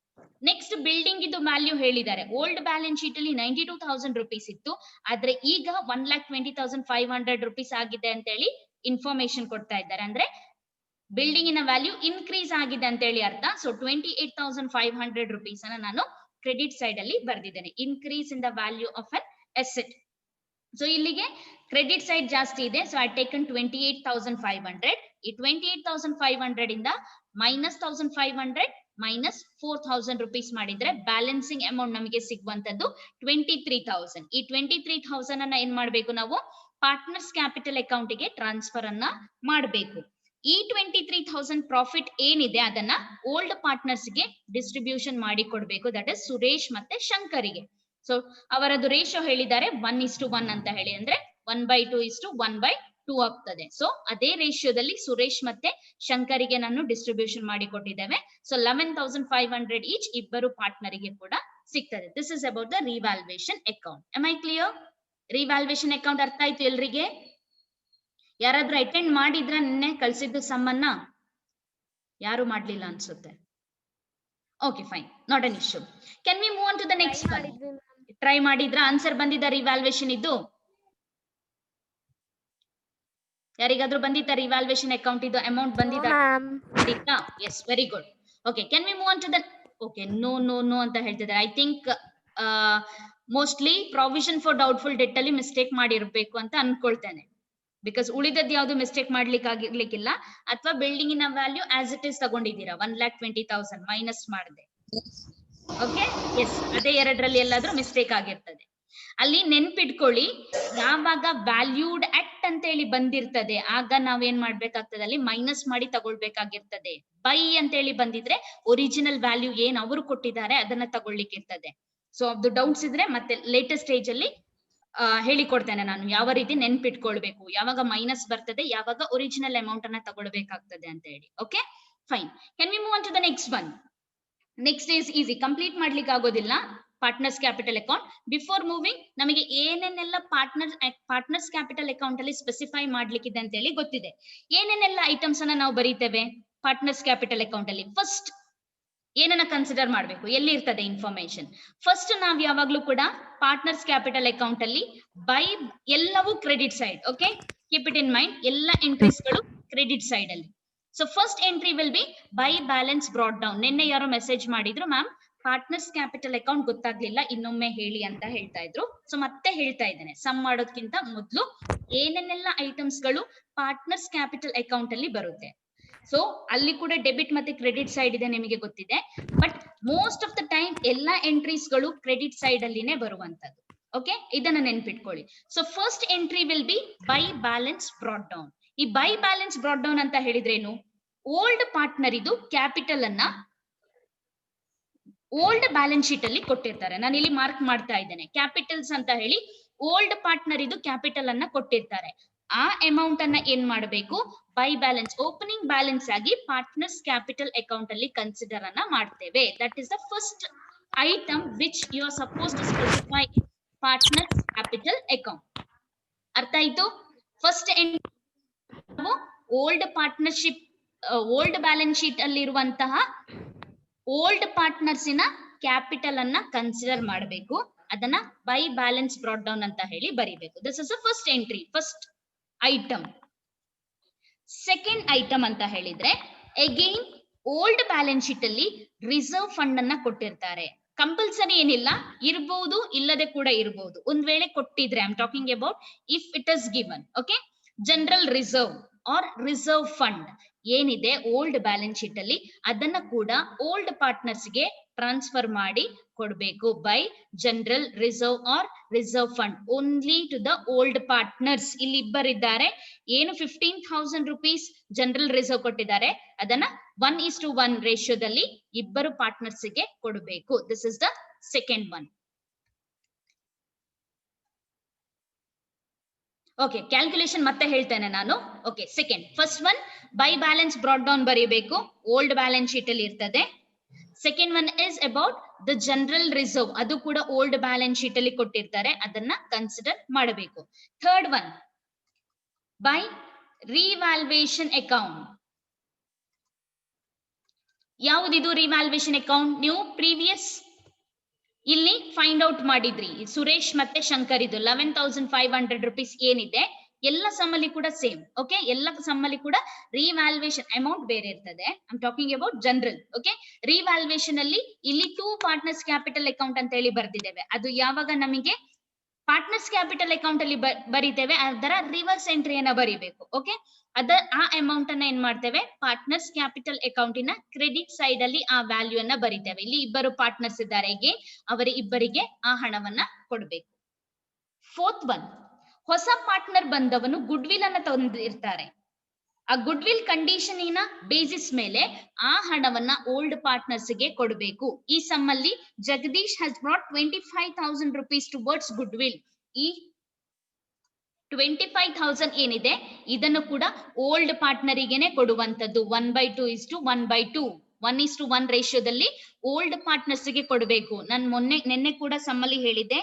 Next building ಇದು ವ್ಯಾಲ್ಯೂ ಹೇಳಿದ್ದಾರೆ. ಓಲ್ಡ್ ಬ್ಯಾಲೆನ್ಸ್ ಶೀಟ್ ಅಲ್ಲಿ 92,000 rupees ಇತ್ತು, ಆದ್ರೆ ಈಗ 1,20,500 rupees ಆಗಿದೆ ಅಂತ ಹೇಳಿ ಇನ್ಫಾರ್ಮೇಶನ್ ಕೊಡ್ತಾ ಇದ್ದಾರೆ. ಅಂದ್ರೆ ಬಿಲ್ಡಿಂಗ್ ಇನ ವ್ಯಾಲ್ಯೂ ಇನ್ಕ್ರೀಸ್ ಆಗಿದೆ ಅಂತ ಹೇಳಿ ಅರ್ಥ. ಸೊ 28,500 rupees ಅನ್ನ ನಾನು ಕ್ರೆಡಿಟ್ ಸೈಡ್ ಅಲ್ಲಿ ಬರ್ದಿದ್ದೇನೆ. Increase in the value of an asset. So ಇಲ್ಲಿಗೆ ಕ್ರೆಡಿಟ್ ಸೈಡ್ ಜಾಸ್ತಿ ಇದೆ. So I taken 28,500. ಈ 28,500 ಇಂದ -1,500 -4,000 rupees ಮಾಡಿದ್ರೆ ಬ್ಯಾಲೆನ್ಸಿಂಗ್ ಅಮೌಂಟ್ ನಮಗೆ ಸಿಗುವಂತದ್ದು 23,000. ಈ 23,000 ಅನ್ನ ಏನ್ ಮಾಡ್ಬೇಕು ನಾವು ಪಾರ್ಟ್ನರ್ಸ್ ಕ್ಯಾಪಿಟಲ್ ಅಕೌಂಟ್ ಗೆ ಟ್ರಾನ್ಸ್ಫರ್ ಅನ್ನ ಮಾಡಬೇಕು. ಈ 23,000 ಪ್ರಾಫಿಟ್ ಏನಿದೆ ಅದನ್ನ ಓಲ್ಡ್ ಪಾರ್ಟ್ನರ್ಸ್ ಗೆ ಡಿಸ್ಟ್ರಿಬ್ಯೂಷನ್ ಮಾಡಿ ಕೊಡ್ಬೇಕು. ದಟ್ ಇಸ್ ಸುರೇಶ್ ಮತ್ತೆ ಶಂಕರಿಗೆ. ಸೊ ಅವರದ್ದು ರೇಷಿಯೋ ಹೇಳಿದ್ದಾರೆ 1:1 ಅಂತ ಹೇಳಿ, ಅಂದ್ರೆ 1/2:1/2 ಆಗ್ತದೆ. ಸೊ ಅದೇ ರೇಷಿಯೋದಲ್ಲಿ ಸುರೇಶ್ ಮತ್ತೆ ಶಂಕರಿಗೆ ನಾನು ಡಿಸ್ಟ್ರಿಬ್ಯೂಷನ್ ಮಾಡಿ ಕೊಟ್ಟಿದ್ದೇವೆ. ಸೊ 11,500 ಈಚ್ ಇಬ್ಬರು ಪಾರ್ಟ್ನರಿಗೆ ಕೂಡ ಸಿಗ್ತದೆ. This is about the revaluation account. Am I clear? Revaluation account ಅರ್ಥ ಆಯ್ತು ಎಲ್ರಿಗೆ? ಯಾರಾದ್ರೂ ಅಟೆಂಡ್ ಮಾಡಿದ್ರ ನಿನ್ನೆ ಕಳ್ಸಿದ್ದು ಸಮ್ಮನ್ನ? ಯಾರು ಮಾಡ್ಲಿಲ್ಲ ಅನ್ಸುತ್ತೆ. Okay fine, not an issue. Can we move on to the next one? Try ಮಾಡಿದ್ರ? ಆನ್ಸರ್ ಬಂದಿದ್ದ ರಿವ್ಯಾಲ್ಯೂಯೇಷನ್ ಇದ್ದು? ಯಾರಿಗಾದ್ರೂ ಬಂದಿತ್ತ ರಿವ್ಯಾಲ್ಯೂಯೇಷನ್ ಅಕೌಂಟ್ ಇದು ಅಮೌಂಟ್ ಬಂದಿದ್ದ? Yes, very good. Okay, can we move on to the? Okay, no no no ಅಂತ ಹೇಳ್ತಿದ್ದಾರೆ. I think mostly provision for doubtful debt ಅಲ್ಲಿ ಮಿಸ್ಟೇಕ್ ಮಾಡಿರ್ಬೇಕು ಅಂತ ಅನ್ಕೊಳ್ತೇನೆ. ಬಿಕಾಸ್ ಉಳಿದದ್ದು ಯಾವ್ದು ಮಿಸ್ಟೇಕ್ ಮಾಡ್ಲಿಕ್ಕೆ ಆಗಿರ್ಲಿಕ್ಕಿಲ್ಲ. ಅಥವಾ ಬಿಲ್ಡಿಂಗ್ ಇನ ವ್ಯಾಲ್ಯೂ ಆಸ್ ಇಟ್ ಇಸ್ ತಗೊಂಡಿದ್ದೀರಾ 1,20,000 ಮೈನಸ್ ಮಾಡಿದೆ. ಓಕೆ, ಎಸ್, ಅದೇ ಎರಡರಲ್ಲಿ ಎಲ್ಲಾದ್ರೂ ಮಿಸ್ಟೇಕ್ ಆಗಿರ್ತದೆ. ಅಲ್ಲಿ ನೆನ್ಪಿಟ್ಕೊಳ್ಳಿ, ಯಾವಾಗ ವ್ಯಾಲ್ಯೂಡ್ ಅಟ್ ಅಂತ ಹೇಳಿ ಬಂದಿರ್ತದೆ ಆಗ ನಾವೇನ್ ಮಾಡ್ಬೇಕಾಗ್ತದೆ, ಅಲ್ಲಿ ಮೈನಸ್ ಮಾಡಿ ತಗೊಳ್ಬೇಕಾಗಿರ್ತದೆ. ಬೈ ಅಂತ ಹೇಳಿ ಬಂದಿದ್ರೆ ಒರಿಜಿನಲ್ ವ್ಯಾಲ್ಯೂ ಏನ್ ಅವರು ಕೊಟ್ಟಿದ್ದಾರೆ ಅದನ್ನ ತಗೊಳ್ಲಿಕ್ಕೆ ಇರ್ತದೆ. ಸೊ ಅದು ಡೌಟ್ಸ್ ಇದ್ರೆ ಮತ್ತೆ ಲೇಟೆಸ್ಟ್ ಸ್ಟೇಜ್ ಅಲ್ಲಿ ಹೇಳಿಕೊಡ್ತೇನೆ ನಾನು ಯಾವ ರೀತಿ ನೆನ್ಪಿಟ್ಕೊಳ್ಬೇಕು, ಯಾವಾಗ ಮೈನಸ್ ಬರ್ತದೆ, ಯಾವಾಗ ಒರಿಜಿನಲ್ ಅಮೌಂಟ್ ಅನ್ನ ತಗೊಳ್ಬೇಕಾಗ್ತದೆ ಅಂತ ಹೇಳಿ. Okay fine, can we move on to the next one? Next is easy, complete ಆಗೋದಿಲ್ಲ partners capital account. Before moving ನಮಗೆ ಏನೇನೆಲ್ಲ ಪಾರ್ಟ್ನರ್ಸ್ ಕ್ಯಾಪಿಟಲ್ ಅಕೌಂಟ್ ಅಲ್ಲಿ ಸ್ಪೆಸಿಫೈ ಮಾಡ್ಲಿಕ್ಕಿದೆ ಅಂತ ಹೇಳಿ ಗೊತ್ತಿದೆ. ಏನೇನೆಲ್ಲ ಐಟಮ್ಸ್ ಅನ್ನ ನಾವು ಬರೀತೇವೆ ಪಾರ್ಟ್ನರ್ಸ್ ಕ್ಯಾಪಿಟಲ್ ಅಕೌಂಟ್ ಅಲ್ಲಿ? ಫಸ್ಟ್ ಏನನ್ನ ಕನ್ಸಿಡರ್ ಮಾಡಬೇಕು, ಎಲ್ಲಿ ಇರ್ತದೆ ಇನ್ಫಾರ್ಮೇಶನ್? ಫಸ್ಟ್ ನಾವ್ ಯಾವಾಗ್ಲೂ ಕೂಡ ಪಾರ್ಟ್ನರ್ಸ್ ಕ್ಯಾಪಿಟಲ್ ಅಕೌಂಟ್ ಅಲ್ಲಿ ಬೈ ಎಲ್ಲವೂ credit side. Okay, keep it in mind, ಎಲ್ಲ ಎಂಟ್ರೀಸ್ ಗಳು ಕ್ರೆಡಿಟ್ ಸೈಡ್ ಅಲ್ಲಿ. So first entry will be by balance brought down. ನಿನ್ನೆ ಯಾರೋ ಮೆಸೇಜ್ ಮಾಡಿದ್ರು, ಮ್ಯಾಮ್ ಪಾರ್ಟ್ನರ್ಸ್ ಕ್ಯಾಪಿಟಲ್ ಅಕೌಂಟ್ ಗೊತ್ತಾಗ್ಲಿಲ್ಲ, ಇನ್ನೊಮ್ಮೆ ಹೇಳಿ ಅಂತ ಹೇಳ್ತಾ ಇದ್ರು. ಸೊ ಮತ್ತೆ ಹೇಳ್ತಾ ಇದ್ದೇನೆ, ಸಮ್ ಮಾಡೋದಕ್ಕಿಂತ ಮೊದಲು ಏನೇನೆಲ್ಲ ಐಟಮ್ಸ್ ಗಳು ಪಾರ್ಟ್ನರ್ಸ್ ಕ್ಯಾಪಿಟಲ್ ಅಕೌಂಟ್ ಅಲ್ಲಿ ಬರುತ್ತೆ. ಸೊ ಅಲ್ಲಿ ಕೂಡ ಡೆಬಿಟ್ ಮತ್ತೆ ಕ್ರೆಡಿಟ್ ಸೈಡ್ ಇದೆ, ನಿಮಗೆ ಗೊತ್ತಿದೆ. But most of the time ಎಲ್ಲ ಎಂಟ್ರೀಸ್ ಗಳು ಕ್ರೆಡಿಟ್ ಸೈಡ್ ಅಲ್ಲಿನೇ ಬರುವಂತದ್ದು. ಓಕೆ, ಇದನ್ನ ನೆನ್ಪಿಟ್ಕೊಳ್ಳಿ. So first entry will be by balance brought down. ಈ ಬೈ ಬ್ಯಾಲೆನ್ಸ್ ಬ್ರಾಟ್ ಡೌನ್ ಅಂತ ಹೇಳಿದ್ರೇನು? ಓಲ್ಡ್ ಪಾರ್ಟ್ನರ್ ಇದು ಕ್ಯಾಪಿಟಲ್ ಅನ್ನ ಓಲ್ಡ್ ಬ್ಯಾಲೆನ್ಸ್ ಶೀಟ್ ಅಲ್ಲಿ ಕೊಟ್ಟಿರ್ತಾರೆ. ನಾನು ಇಲ್ಲಿ ಮಾರ್ಕ್ ಮಾಡ್ತಾ ಇದ್ದೇನೆ, ಕ್ಯಾಪಿಟಲ್ಸ್ ಅಂತ ಹೇಳಿ ಓಲ್ಡ್ ಪಾರ್ಟ್ನರ್ ಇದು ಕ್ಯಾಪಿಟಲ್ ಅನ್ನ ಕೊಟ್ಟಿರ್ತಾರೆ. ಆ ಅಮೌಂಟ್ ಅನ್ನ ಏನ್ ಮಾಡಬೇಕು, ಬೈ ಬ್ಯಾಲೆನ್ಸ್ ಓಪನಿಂಗ್ ಬ್ಯಾಲೆನ್ಸ್ ಆಗಿ ಪಾರ್ಟ್ನರ್ಸ್ ಕ್ಯಾಪಿಟಲ್ ಅಕೌಂಟ್ ಅಲ್ಲಿ ಕನ್ಸಿಡರ್ ಅನ್ನ ಮಾಡ್ತೇವೆ. That is the first item which you are supposed to specify in partners capital account. ಅರ್ಥ ಆಯ್ತು? First old partnership old balance sheet ಅಲ್ಲಿ ಇರುವಂತಹ ಓಲ್ಡ್ ಪಾರ್ಟ್ನರ್ಸ್ ಇನ capital ಅನ್ನ ಕನ್ಸಿಡರ್ ಮಾಡಬೇಕು. ಅದನ್ನ ಬೈ ಬ್ಯಾಲೆನ್ಸ್ ಬ್ರಾಟ್ ಡೌನ್ ಅಂತ ಹೇಳಿ ಬರಿಬೇಕು. This is the first entry, first item. Second item ಅಂತ ಹೇಳಿದ್ರೆ ಅಗೈನ್ ಓಲ್ಡ್ ಬ್ಯಾಲೆನ್ಸ್ ಶೀಟ್ ಅಲ್ಲಿ ರಿಸರ್ವ್ ಫಂಡ್ ಅನ್ನ ಕೊಟ್ಟಿರ್ತಾರೆ. ಕಂಪಲ್ಸರಿ ಏನಿಲ್ಲ, ಇರಬಹುದು, ಇಲ್ಲದೆ ಕೂಡ ಇರಬಹುದು. ಒಂದ್ ವೇಳೆ ಕೊಟ್ಟಿದ್ರೆ I am talking about if it is given. Okay, general reserve or reserve fund ಏನಿದೆ ಓಲ್ಡ್ ಬ್ಯಾಲೆನ್ಸ್ ಶೀಟ್ ಅಲ್ಲಿ ಅದನ್ನ ಕೂಡ ಓಲ್ಡ್ ಪಾರ್ಟ್ನರ್ಸ್ ಗೆ ಟ್ರಾನ್ಸ್ಫರ್ ಮಾಡಿ ಕೊಡಬೇಕು by general reserve or reserve fund only to the old partners. ಇಲ್ಲಿ ಇಬ್ಬರಿದ್ದಾರೆ, ಏನು 15,000 rupees ಜನರಲ್ ರಿಸರ್ವ್ ಕೊಟ್ಟಿದ್ದಾರೆ, ಅದನ್ನ 1:1 ರೇಷಿಯೋದಲ್ಲಿ ಇಬ್ಬರು ಪಾರ್ಟ್ನರ್ಸ್ ಗೆ ಕೊಡಬೇಕು. This is the second one. Okay, calculation ಮತ್ತೆ ಹೇಳ್ತೇನೆ ನಾನು. Okay, second, first one by balance brought down ಬರೀಬೇಕು, ಓಲ್ಡ್ ಬ್ಯಾಲೆನ್ಸ್ ಶೀಟ್ ಅಲ್ಲಿ ಇರ್ತದೆ. Second one is about the general reserve, ಅದು ಕೂಡ ಓಲ್ಡ್ ಬ್ಯಾಲೆನ್ಸ್ ಶೀಟ್ ಅಲ್ಲಿ ಕೊಟ್ಟಿರ್ತಾರೆ, ಅದನ್ನ ಕನ್ಸಿಡರ್ ಮಾಡಬೇಕು. Third one by revaluation account. ಯಾವುದಿದು ರಿವ್ಯಾಲ್ಯೂಯೇಷನ್ ಅಕೌಂಟ್? ನೀವು ಪ್ರೀವಿಯಸ್ ಇಲ್ಲಿ ಫೈಂಡ್ ಔಟ್ ಮಾಡಿದ್ರಿ, ಸುರೇಶ್ ಮತ್ತೆ ಶಂಕರ್, ಇದು 11,500 rupees ಏನಿದೆ ಎಲ್ಲ ಸಮ್ಮಲ್ಲಿ ಕೂಡ ಸೇಮ್. ಓಕೆ, ಎಲ್ಲ ಸಮ್ಮಲ್ಲಿ ಕೂಡ ರಿವ್ಯಾಲ್ಯೂಯೇಷನ್ ಅಮೌಂಟ್ ಬೇರೆ ಇರ್ತದೆ. I am talking about general. Okay, revaluation ಅಲ್ಲಿ ಇಲ್ಲಿ 2 ಪಾರ್ಟ್ನರ್ಸ್ ಕ್ಯಾಪಿಟಲ್ ಅಕೌಂಟ್ ಅಂತ ಹೇಳಿ ಬರ್ದಿದ್ದೇವೆ. ಅದು ಯಾವಾಗ ನಮಗೆ ಪಾರ್ಟ್ನರ್ಸ್ ಕ್ಯಾಪಿಟಲ್ ಅಕೌಂಟ್ ಅಲ್ಲಿ ಬರೀತೇವೆ, ಅದರ ರಿವರ್ಸ್ ಎಂಟ್ರಿಯನ್ನ ಬರಿಬೇಕು. ಓಕೆ, ಆ ಅಮೌಂಟ್ ಅನ್ನ ಏನ್ ಮಾಡ್ತೇವೆ, ಪಾರ್ಟ್ನರ್ಸ್ ಕ್ಯಾಪಿಟಲ್ ಅಕೌಂಟಿನ ಕ್ರೆಡಿಟ್ ಸೈಡ್ ಅಲ್ಲಿ ಆ ವ್ಯಾಲ್ಯೂ ಅನ್ನ ಬರಿತೇವೆ. ಇಲ್ಲಿ ಇಬ್ಬರು ಪಾರ್ಟ್ನರ್ಸ್ ಇದ್ದಾರೆ, ಅವರ ಇಬ್ಬರಿಗೆ ಆ ಹಣವನ್ನ ಕೊಡಬೇಕು. ಫೋರ್ತ್ ಒನ್, ಹೊಸ ಪಾರ್ಟ್ನರ್ ಬಂದವನು ಗುಡ್ ವಿಲ್ ಅನ್ನ ತಂದಿರ್ತಾರೆ. ಆ ಗುಡ್ ವಿಲ್ ಕಂಡೀಷನ್ ಬೇಸಿಸ್ ಮೇಲೆ ಆ ಹಣವನ್ನ ಓಲ್ಡ್ ಪಾರ್ಟ್ನರ್ಸ್ ಗೆ ಕೊಡಬೇಕು. ಈ ಸಮ್ಮಲ್ಲಿ Jagdish has brought 25,000 rupees towards goodwill. ಈ 25,000 ಏನಿದೆ ಇದನ್ನು ಕೂಡ ಓಲ್ಡ್ ಪಾರ್ಟ್ನರಿಗೆನೆ ಕೊಡುವಂತದ್ದು. 1/2:1/2 1:1 ರೇಷಿಯೋದಲ್ಲಿ ಓಲ್ಡ್ ಪಾರ್ಟ್ನರ್ಸ್ ಗೆ ಕೊಡಬೇಕು. ನಾನು ನಿನ್ನೆ ಕೂಡ ಸಮ್ಮಲ್ಲಿ ಹೇಳಿದ್ದೆ,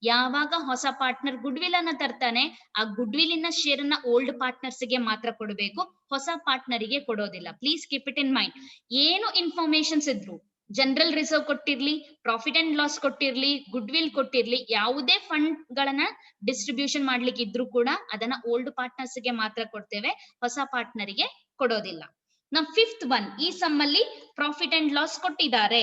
ಯಾವಾಗ ಹೊಸ ಪಾರ್ಟ್ನರ್ ಗುಡ್ ವಿಲ್ ಅನ್ನ ತರ್ತಾನೆ, ಆ ಗುಡ್ ವಿಲ್ ಇನ ಶೇರ್ ಅನ್ನ ಓಲ್ಡ್ ಪಾರ್ಟ್ನರ್ಸ್ ಗೆ ಮಾತ್ರ ಕೊಡಬೇಕು, ಹೊಸ ಪಾರ್ಟ್ನರಿಗೆ ಕೊಡೋದಿಲ್ಲ. Please keep it in mind. ಏನು ಇನ್ಫಾರ್ಮೇಶನ್ಸ್ ಇದ್ರು, ಜನರಲ್ ರಿಸರ್ವ್ ಕೊಟ್ಟಿರ್ಲಿ, ಪ್ರಾಫಿಟ್ ಅಂಡ್ ಲಾಸ್ ಕೊಟ್ಟಿರ್ಲಿ, ಗುಡ್ ವಿಲ್ ಕೊಟ್ಟಿರ್ಲಿ, ಯಾವುದೇ ಫಂಡ್ ಗಳನ್ನ ಡಿಸ್ಟ್ರಿಬ್ಯೂಷನ್ ಮಾಡ್ಲಿಕ್ಕೆ ಇದ್ರು ಕೂಡ ಅದನ್ನ ಓಲ್ಡ್ ಪಾರ್ಟ್ನರ್ಸ್ ಗೆ ಮಾತ್ರ ಕೊಡ್ತೇವೆ, ಹೊಸ ಪಾರ್ಟ್ನರಿಗೆ ಕೊಡೋದಿಲ್ಲ. ನಾವು ಫಿಫ್ತ್ ಒನ್, ಈ ಸಮ್ಮಲ್ಲಿ ಪ್ರಾಫಿಟ್ ಅಂಡ್ ಲಾಸ್ ಕೊಟ್ಟಿದ್ದಾರೆ.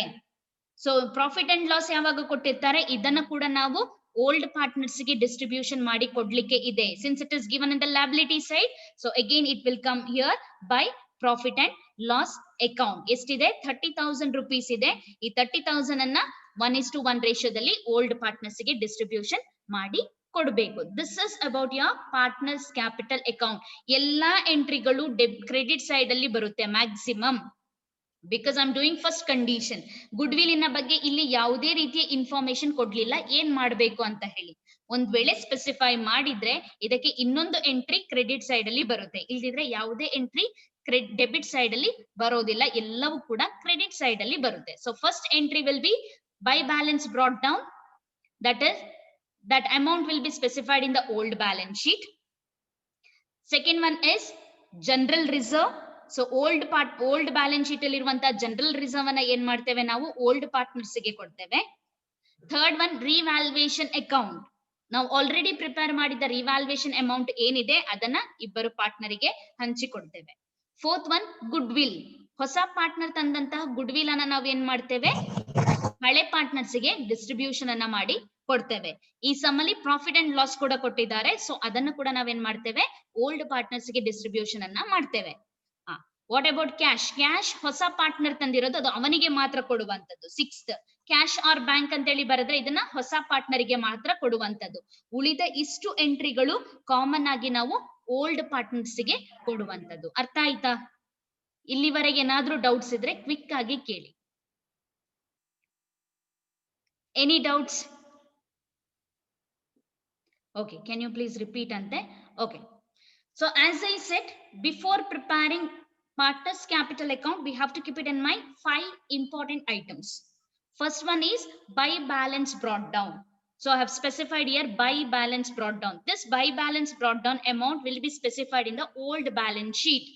ಸೊ ಪ್ರಾಫಿಟ್ ಅಂಡ್ ಲಾಸ್ ಯಾವಾಗ ಕೊಟ್ಟಿರ್ತಾರೆ, ಇದನ್ನ ಕೂಡ ನಾವು ಓಲ್ಡ್ ಪಾರ್ಟ್ನರ್ಸ್ ಗೆ ಡಿಸ್ಟ್ರಿಬ್ಯೂಷನ್ ಮಾಡಿ ಕೊಡ್ಲಿಕ್ಕೆ ಇದೆ. Since it is given in the liability side, so again it will come here by profit and loss account. ಎಷ್ಟಿದೆ? 30,000 rupees ಇದೆ. ಈ 30,000 ಅನ್ನ 1:1 ರೇಷಿಯೋದಲ್ಲಿ ಓಲ್ಡ್ ಪಾರ್ಟ್ನರ್ಸ್ ಗೆ ಡಿಸ್ಟ್ರಿಬ್ಯೂಷನ್ ಮಾಡಿ ಕೊಡಬೇಕು. This is about your partners capital account. ಎಲ್ಲಾ ಎಂಟ್ರಿಗಳು ಕ್ರೆಡಿಟ್ ಸೈಡ್ ಅಲ್ಲಿ ಬರುತ್ತೆ maximum, because I am doing first condition. Good will ಇನ ಬಗ್ಗೆ ಇಲ್ಲಿ ಯಾವುದೇ ರೀತಿಯ ಇನ್ಫಾರ್ಮೇಶನ್ ಕೊಡ್ಲಿಲ್ಲ ಏನ್ ಮಾಡ್ಬೇಕು ಅಂತ ಹೇಳಿ. ಒಂದ್ ವೇಳೆ ಸ್ಪೆಸಿಫೈ ಮಾಡಿದ್ರೆ ಇದಕ್ಕೆ ಇನ್ನೊಂದು ಎಂಟ್ರಿ ಕ್ರೆಡಿಟ್ ಸೈಡ್ ಅಲ್ಲಿ ಬರುತ್ತೆ, ಇಲ್ದಿದ್ರೆ ಯಾವುದೇ ಎಂಟ್ರಿ ಡೆಬಿಟ್ ಸೈಡ್ ಅಲ್ಲಿ ಬರೋದಿಲ್ಲ, ಎಲ್ಲವೂ ಕೂಡ ಕ್ರೆಡಿಟ್ ಸೈಡ್ ಅಲ್ಲಿ ಬರುತ್ತೆ. So first entry will be by balance brought down, that amount will be specified in the old balance sheet. Second one is general reserve. So old balance sheet ಅಲ್ಲಿ ಇರುವಂತ general reserve ಅನ್ನ ಏನ್ ಮಾಡ್ತೇವೆ ನಾವು old partners ಗೆ ಕೊಡ್ತೇವೆ. Third one revaluation account. ನಾವು already prepare ಮಾಡಿದ ರಿವ್ಯಾಲ್ಯೂಯೇಷನ್ ಅಮೌಂಟ್ ಏನಿದೆ ಅದನ್ನ ಇಬ್ಬರು ಪಾರ್ಟ್ನರಿಗೆ ಹಂಚಿಕೊಡ್ತೇವೆ. Fourth one goodwill. ಹೊಸ ಪಾರ್ಟ್ನರ್ ತಂದಂತಹ ಗುಡ್ ವಿಲ್ ಅನ್ನ ನಾವು ಏನ್ ಮಾಡ್ತೇವೆ, ಹಳೆ ಪಾರ್ಟ್ನರ್ಸ್ ಗೆ ಡಿಸ್ಟ್ರಿಬ್ಯೂಷನ್ ಅನ್ನ ಮಾಡಿ ಕೊಡ್ತೇವೆ. ಈ ಸಮ್ಮಲ್ಲಿ ಪ್ರಾಫಿಟ್ ಅಂಡ್ ಲಾಸ್ ಕೂಡ ಕೊಟ್ಟಿದ್ದಾರೆ, ಸೊ ಅದನ್ನು ಕೂಡ ನಾವೇನ್ ಮಾಡ್ತೇವೆ, ಓಲ್ಡ್ ಪಾರ್ಟ್ನರ್ಸ್ ಗೆ ಡಿಸ್ಟ್ರಿಬ್ಯೂಷನ್ ಅನ್ನ ಮಾಡ್ತೇವೆ. What about cash? ಕ್ಯಾಶ್ ಹೊಸ ಪಾರ್ಟ್ನರ್ ತಂದಿರೋದು, ಅದು ಅವನಿಗೆ ಮಾತ್ರ ಕೊಡುವಂತದ್ದು. ಸಿಕ್ಸ್ತ್, ಕ್ಯಾಶ್ ಆರ್ ಬ್ಯಾಂಕ್ ಅಂತ ಹೇಳಿ ಬರೆದ್ರೆ ಇದನ್ನ ಹೊಸ ಪಾರ್ಟ್ನರಿಗೆ ಮಾತ್ರ ಕೊಡುವಂತದ್ದು. ಉಳಿದ ಇಷ್ಟು ಎಂಟ್ರಿಗಳು ಕಾಮನ್ ಆಗಿ ನಾವು ಓಲ್ಡ್ ಪಾರ್ಟ್ನರ್ಸ್ ಗೆ ಕೊಡುವಂತದ್ದು. ಅರ್ಥ ಆಯ್ತಾ? ಇಲ್ಲಿವರೆಗೆ ಏನಾದ್ರೂ ಡೌಟ್ಸ್ ಇದ್ರೆ ಕ್ವಿಕ್ ಆಗಿ ಕೇಳಿ. Any doubts? Okay, can you please repeat ante? Okay, so as I said, before preparing partners capital account, we have to keep it in mind 5 important items. First one is by balance brought down. So I have specified here by balance brought down. This by balance brought down amount will be specified in the old balance sheet.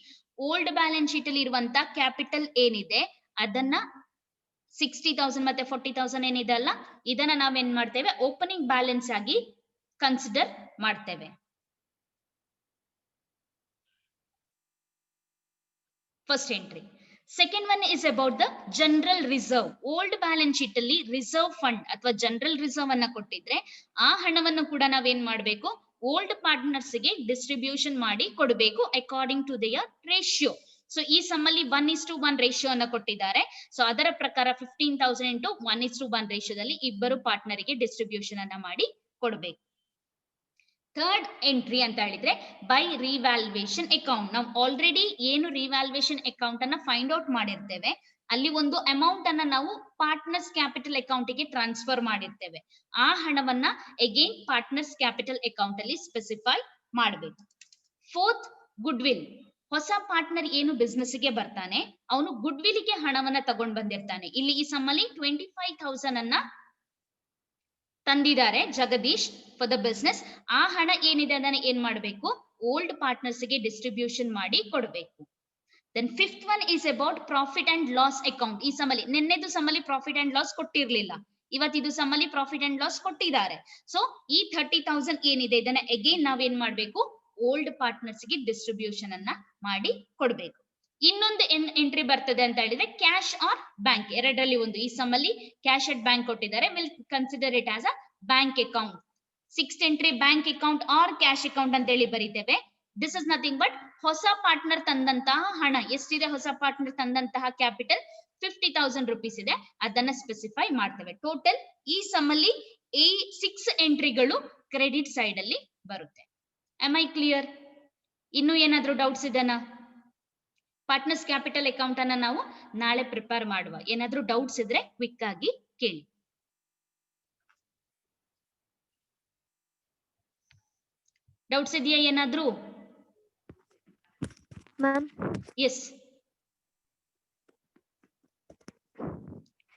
Old balance sheet ಅಲ್ಲಿ ಇರುವಂತ capital ಏನಿದೆ ಅದನ್ನ 60,000 ಮತ್ತೆ 40,000 ಏನಿದೆ ಅಲ್ಲ ಇದನ್ನ ನಾವೇನ್ ಮಾಡ್ತೇವೆ ಓಪನಿಂಗ್ ಬ್ಯಾಲೆನ್ಸ್ ಆಗಿ ಕನ್ಸಿಡರ್ ಮಾಡ್ತೇವೆ. First entry. Second one is about the general reserve. Old balance sheet ಅಲ್ಲಿ ರಿಸರ್ವ್ ಫಂಡ್ ಅಥವಾ ಜನರಲ್ ರಿಸರ್ವ್ ಅನ್ನ ಕೊಟ್ಟಿದ್ರೆ ಆ ಹಣವನ್ನು ಕೂಡ ನಾವೇನ್ ಮಾಡ್ಬೇಕು ಓಲ್ಡ್ ಪಾರ್ಟ್ನರ್ಸ್ ಗೆ ಡಿಸ್ಟ್ರಿಬ್ಯೂಷನ್ ಮಾಡಿ ಕೊಡಬೇಕು according to their ratio. So ಈ ಸಮ್ಮಲ್ಲಿ 1:1 ರೇಷಿಯೋ ಅನ್ನ ಕೊಟ್ಟಿದ್ದಾರೆ. ಸೊ ಅದರ ಪ್ರಕಾರ 15,000 ಇಂಟು 1:1 ರೇಷಿಯೋದಲ್ಲಿ ಇಬ್ಬರು ಪಾರ್ಟ್ನರ್ ಗೆ ಡಿಸ್ಟ್ರಿಬ್ಯೂಷನ್ ಅನ್ನ ಮಾಡಿ ಕೊಡಬೇಕು. ಥರ್ಡ್ ಎಂಟ್ರಿ ಅಂತ ಹೇಳಿದ್ರೆ ಬೈ ರಿವ್ಯಾಲ್ಯೂಯೇಷನ್ ಅಕೌಂಟ್. ನಾವು ಆಲ್ರೆಡಿ ಏನು ರಿವ್ಯಾಲ್ಯೂಯೇಷನ್ ಅಕೌಂಟ್ ಅನ್ನ ಫೈಂಡ್ ಔಟ್ ಮಾಡಿರ್ತೇವೆ ಅಲ್ಲಿ ಒಂದು ಅಮೌಂಟ್ ಅನ್ನ ನಾವು ಪಾರ್ಟ್ನರ್ಸ್ ಕ್ಯಾಪಿಟಲ್ ಅಕೌಂಟ್ ಗೆ ಟ್ರಾನ್ಸ್ಫರ್ ಮಾಡಿರ್ತೇವೆ. ಆ ಹಣವನ್ನ ಅಗೇನ್ ಪಾರ್ಟ್ನರ್ಸ್ ಕ್ಯಾಪಿಟಲ್ ಅಕೌಂಟ್ ಅಲ್ಲಿ ಸ್ಪೆಸಿಫೈ ಮಾಡಬೇಕು. Fourth, good will. ಹೊಸ ಪಾರ್ಟ್ನರ್ ಏನು ಬಿಸ್ನೆಸ್ ಗೆ ಬರ್ತಾನೆ ಅವನು ಗುಡ್ ವಿಲ್ ಗೆ ಹಣವನ್ನ ತಗೊಂಡ್ ಬಂದಿರ್ತಾನೆ. ಇಲ್ಲಿ ಈ ಸಮ್ಮಲ್ಲಿ 25,000 ಅನ್ನ ತಂದಿದ್ದಾರೆ ಜಗದೀಶ್ ಫಾರ್ ದ ಬಿಸ್ನೆಸ್. ಆ ಹಣ ಏನಿದೆ ಅದನ್ನ ಏನ್ ಮಾಡ್ಬೇಕು ಓಲ್ಡ್ ಪಾರ್ಟ್ನರ್ಸ್ ಗೆ ಡಿಸ್ಟ್ರಿಬ್ಯೂಷನ್ ಮಾಡಿ ಕೊಡಬೇಕು. Then fifth one is about profit and loss account. ಈ ಸಮ್ಮಲ್ಲಿ ನಿನ್ನೆದು ಸಮ್ಮಲ್ಲಿ ಪ್ರಾಫಿಟ್ ಅಂಡ್ ಲಾಸ್ ಕೊಟ್ಟಿರ್ಲಿಲ್ಲ, ಇವತ್ತಿದು ಸಮ್ಮಲ್ಲಿ ಪ್ರಾಫಿಟ್ ಅಂಡ್ ಲಾಸ್ ಕೊಟ್ಟಿದ್ದಾರೆ. ಸೊ ಈ 30,000 ಏನಿದೆ ಇದನ್ನ ಅಗೇನ್ ನಾವೇನ್ ಮಾಡ್ಬೇಕು ಓಲ್ಡ್ ಪಾರ್ಟ್ನರ್ಸ್ ಗೆ ಡಿಸ್ಟ್ರಿಬ್ಯೂಷನ್ ಅನ್ನ ಮಾಡಿ ಕೊಡ್ಬೇಕು. ಇನ್ನೊಂದು ಎಂಟ್ರಿ ಬರ್ತದೆ ಅಂತ ಹೇಳಿದ್ರೆ ಕ್ಯಾಶ್ ಆರ್ ಬ್ಯಾಂಕ್. ಎರಡರಲ್ಲಿ ಒಂದು. ಈ ಸಮ್ಮಲ್ಲಿ ಕ್ಯಾಶ್ ಅಟ್ ಬ್ಯಾಂಕ್ ಕೊಟ್ಟಿದ್ದಾರೆ, will consider it as a bank account. Sixth entry bank account or cash account ಅಂತ ಹೇಳಿ ಬರೀತೇವೆ. ದಿಸ್ ಇಸ್ ನಥಿಂಗ್ ಬಟ್ ಹೊಸ ಪಾರ್ಟ್ನರ್ ತಂದಂತಹ ಹಣ ಎಷ್ಟಿದೆ, ಹೊಸ ಪಾರ್ಟ್ನರ್ ತಂದಂತಹ ಕ್ಯಾಪಿಟಲ್ 50,000 ರುಪೀಸ್ ಇದೆ, ಅದನ್ನ ಸ್ಪೆಸಿಫೈ ಮಾಡ್ತೇವೆ. ಟೋಟಲ್ ಈ ಸಮ್ಮಲ್ಲಿ 6 ಎಂಟ್ರಿಗಳು ಕ್ರೆಡಿಟ್ ಸೈಡ್ ಅಲ್ಲಿ ಬರುತ್ತೆ. Am I clear? ಇನ್ನು ಏನಾದ್ರೂ ಡೌಟ್ಸ್ ಇದೆನಾ? ಪಾರ್ಟ್ನರ್ಸ್ ಕ್ಯಾಪಿಟಲ್ ಅಕೌಂಟ್ ಅನ್ನ ನಾವು ನಾಳೆ ಪ್ರಿಪೇರ್ ಮಾಡುವ. ಏನಾದ್ರೂ ಡೌಟ್ಸ್ ಇದ್ರೆ ಕ್ವಿಕ್ ಆಗಿ ಕೇಳಿ. ಡೌಟ್ಸ್ ಇದೆಯಾ ಏನಾದ್ರೂ? ಮ್ಯಾಮ್ ಎಸ್,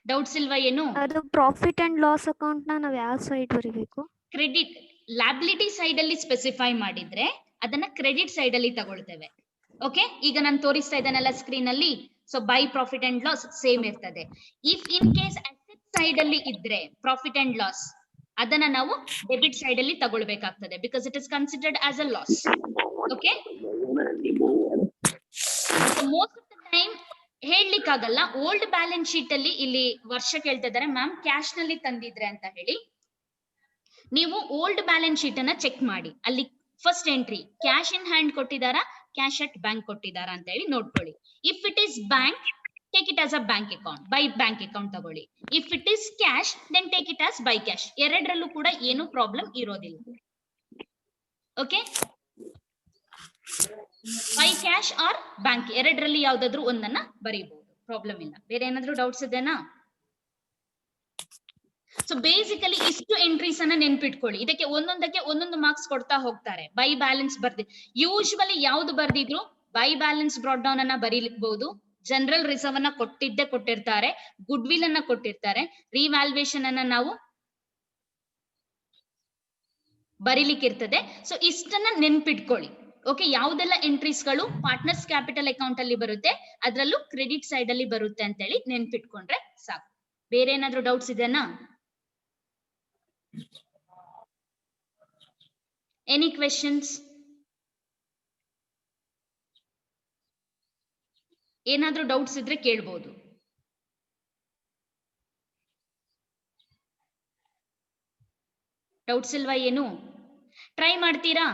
ಡೌಟ್ಸ್ ಇಲ್ವಾ ಏನು? ಅದು ಪ್ರಾಫಿಟ್ ಅಂಡ್ ಲಾಸ್ ಅಕೌಂಟ್ ನ ನಾವ್ ಯಾವ ಸೈಡ್ ಬರೀಬೇಕು? ಕ್ರೆಡಿಟ್ ಲ್ಯಾಬಿಲಿಟಿ ಸೈಡ್ ಅಲ್ಲಿ ಸ್ಪೆಸಿಫೈ ಮಾಡಿದ್ರೆ ಅದನ್ನ ಕ್ರೆಡಿಟ್ ಸೈಡ್ ಅಲ್ಲಿ ತಗೊಳ್ತೇವೆ. ಓಕೆ, ಈಗ ನಾನು ತೋರಿಸ್ತಾ ಇದ್ದೇನಲ್ಲ ಸ್ಕ್ರೀನ್ ಅಲ್ಲಿ. So by profit and loss same ಇರ್ತದೆ. If in case asset side ಅಲ್ಲಿ ಇದ್ರೆ ಪ್ರಾಫಿಟ್ ಅಂಡ್ ಲಾಸ್ ಅದನ್ನ ನಾವು ಡೆಬಿಟ್ ಸೈಡ್ ಅಲ್ಲಿ ತಗೊಳ್ಬೇಕಾಗ್ತದೆ, because it is considered as a loss. Okay, most of the time ಹೇಳ್ಲಿಕ್ಕಾಗಲ್ಲ. ಓಲ್ಡ್ ಬ್ಯಾಲೆನ್ಸ್ ಶೀಟ್ ಅಲ್ಲಿ ಇಲ್ಲಿ ವರ್ಷ ಕೇಳ್ತಾ ಇದ್ದಾರೆ ಮ್ಯಾಮ್ ಕ್ಯಾಶ್ ನಲ್ಲಿ ತಂದಿದ್ರೆ ಅಂತ ಹೇಳಿ. ನೀವು ಓಲ್ಡ್ ಬ್ಯಾಲೆನ್ಸ್ ಶೀಟ್ ಅನ್ನ ಚೆಕ್ ಮಾಡಿ. ಅಲ್ಲಿ first entry cash in hand ಕೊಟ್ಟಿದಾರಾ, ಕ್ಯಾಶ್ ಅಟ್ ಬ್ಯಾಂಕ್ ಕೊಟ್ಟಿದಾರಾ ಅಂತ ಹೇಳಿ ನೋಡ್ಕೊಳ್ಳಿ. If it is bank, take it as a bank account, by bank account ತಗೊಳ್ಳಿ. If it is cash, then take it as by cash. ಎರಡರಲ್ಲೂ ಕೂಡ ಏನು problem ಇರೋದಿಲ್ಲ. Okay, by cash or bank ಎರಡರಲ್ಲಿ ಯಾವ್ದಾದ್ರು ಒಂದನ್ನ ಬರೀಬಹುದು, ಪ್ರಾಬ್ಲಮ್ ಇಲ್ಲ. ಬೇರೆ ಏನಾದ್ರು ಡೌಟ್ಸ್ ಇದೆನಾ? ಸೊ ಬೇಸಿಕಲಿ ಇಷ್ಟು ಎಂಟ್ರೀಸ್ ಅನ್ನ ನೆನ್ಪಿಟ್ಕೊಳ್ಳಿ. ಇದಕ್ಕೆ ಒಂದೊಂದಕ್ಕೆ ಒಂದೊಂದು ಮಾರ್ಕ್ಸ್ ಕೊಡ್ತಾ ಹೋಗ್ತಾರೆ. ಬೈ ಬ್ಯಾಲೆನ್ಸ್ ಬರ್ದಿ ಯೂಶುವಲಿ ಯಾವ್ದು ಬರ್ದಿದ್ರು ಬೈ ಬ್ಯಾಲೆನ್ಸ್ ಬ್ರಾಟ್ ಡೌನ್ ಅನ್ನ ಬರೀಲಿಕ್ಬಹುದು, ಜನರಲ್ ರಿಸರ್ವ್ ಅನ್ನ ಕೊಟ್ಟಿರ್ತಾರೆ, ಗುಡ್ ವಿಲ್ ಅನ್ನ ಕೊಟ್ಟಿರ್ತಾರೆ, ರಿವ್ಯಾಲ್ಯೂಯೇಷನ್ ಅನ್ನ ನಾವು ಬರೀಲಿಕ್ಕಿರ್ತದೆ. ಸೊ ಇಷ್ಟನ್ನ ನೆನ್ಪಿಟ್ಕೊಳ್ಳಿ. ಓಕೆ, ಯಾವ್ದೆಲ್ಲ ಎಂಟ್ರೀಸ್ ಗಳು ಪಾರ್ಟ್ನರ್ಸ್ ಕ್ಯಾಪಿಟಲ್ ಅಕೌಂಟ್ ಅಲ್ಲಿ ಬರುತ್ತೆ ಅದ್ರಲ್ಲೂ ಕ್ರೆಡಿಟ್ ಸೈಡ್ ಅಲ್ಲಿ ಬರುತ್ತೆ ಅಂತ ಹೇಳಿ ನೆನ್ಪಿಟ್ಕೊಂಡ್ರೆ ಸಾಕು. ಬೇರೆ ಏನಾದ್ರು ಡೌಟ್ಸ್ ಇದೆನಾ? Any questions? ಏನಾದ್ರೂ ಡೌಟ್ಸ್ ಇದ್ರೆ ಕೇಳ್ಬೋದು. ಡೌಟ್ಸ್ ಇಲ್ವಾ ಏನು? ಟ್ರೈ ಮಾಡ್ತೀರಾ?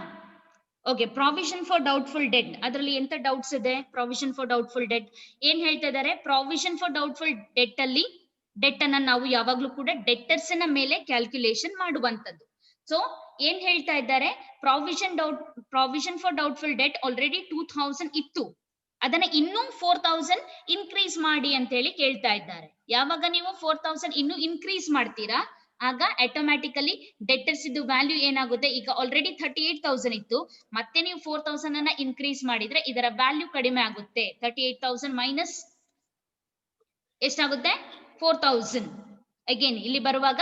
Okay, provision for doubtful debt ಅದರಲ್ಲಿ ಎಂತ ಡೌಟ್ಸ್ ಇದೆ? ಪ್ರಾವಿಷನ್ ಫಾರ್ ಡೌಟ್ಫುಲ್ ಡೆಟ್ ಏನ್ ಹೇಳ್ತಾ ಇದ್ದಾರೆ? ಪ್ರಾವಿಷನ್ ಫಾರ್ ಡೌಟ್ಫುಲ್ ಡೆಟ್ ಅಲ್ಲಿ ಡೆಟ್ ಅನ್ನ ನಾವು ಯಾವಾಗ್ಲೂ ಕೂಡ ಡೆಟರ್ಸ್ ನ ಮೇಲೆ ಕ್ಯಾಲ್ಕುಲೇಷನ್ ಮಾಡುವಂತದ್ದು. ಸೊ ಏನ್ ಹೇಳ್ತಾ ಇದ್ದಾರೆ? Provision for doubtful debt already 2,000 ಇತ್ತು, ಅದನ್ನ ಇನ್ನೂ 4,000 ಇನ್ಕ್ರೀಸ್ ಮಾಡಿ ಅಂತ ಹೇಳಿ ಕೇಳ್ತಾ ಇದ್ದಾರೆ. ಯಾವಾಗ ನೀವು 4,000 ಇನ್ನೂ ಇನ್ಕ್ರೀಸ್ ಮಾಡ್ತೀರಾ ಆಗ ಆಟೋಮ್ಯಾಟಿಕಲಿ ಡೆಟರ್ಸ್ ಇದು ವ್ಯಾಲ್ಯೂ ಏನಾಗುತ್ತೆ? ಈಗ ಆಲ್ರೆಡಿ 38,000 ಇತ್ತು, ಮತ್ತೆ ನೀವು 4,000 ಅನ್ನ ಇನ್ಕ್ರೀಸ್ ಮಾಡಿದ್ರೆ ಇದರ ವ್ಯಾಲ್ಯೂ ಕಡಿಮೆ ಆಗುತ್ತೆ. 38,000 ಮೈನಸ್ ಎಷ್ಟಾಗುತ್ತೆ? 4,000. ಅಗೇನ್ ಇಲ್ಲಿ ಬರುವಾಗ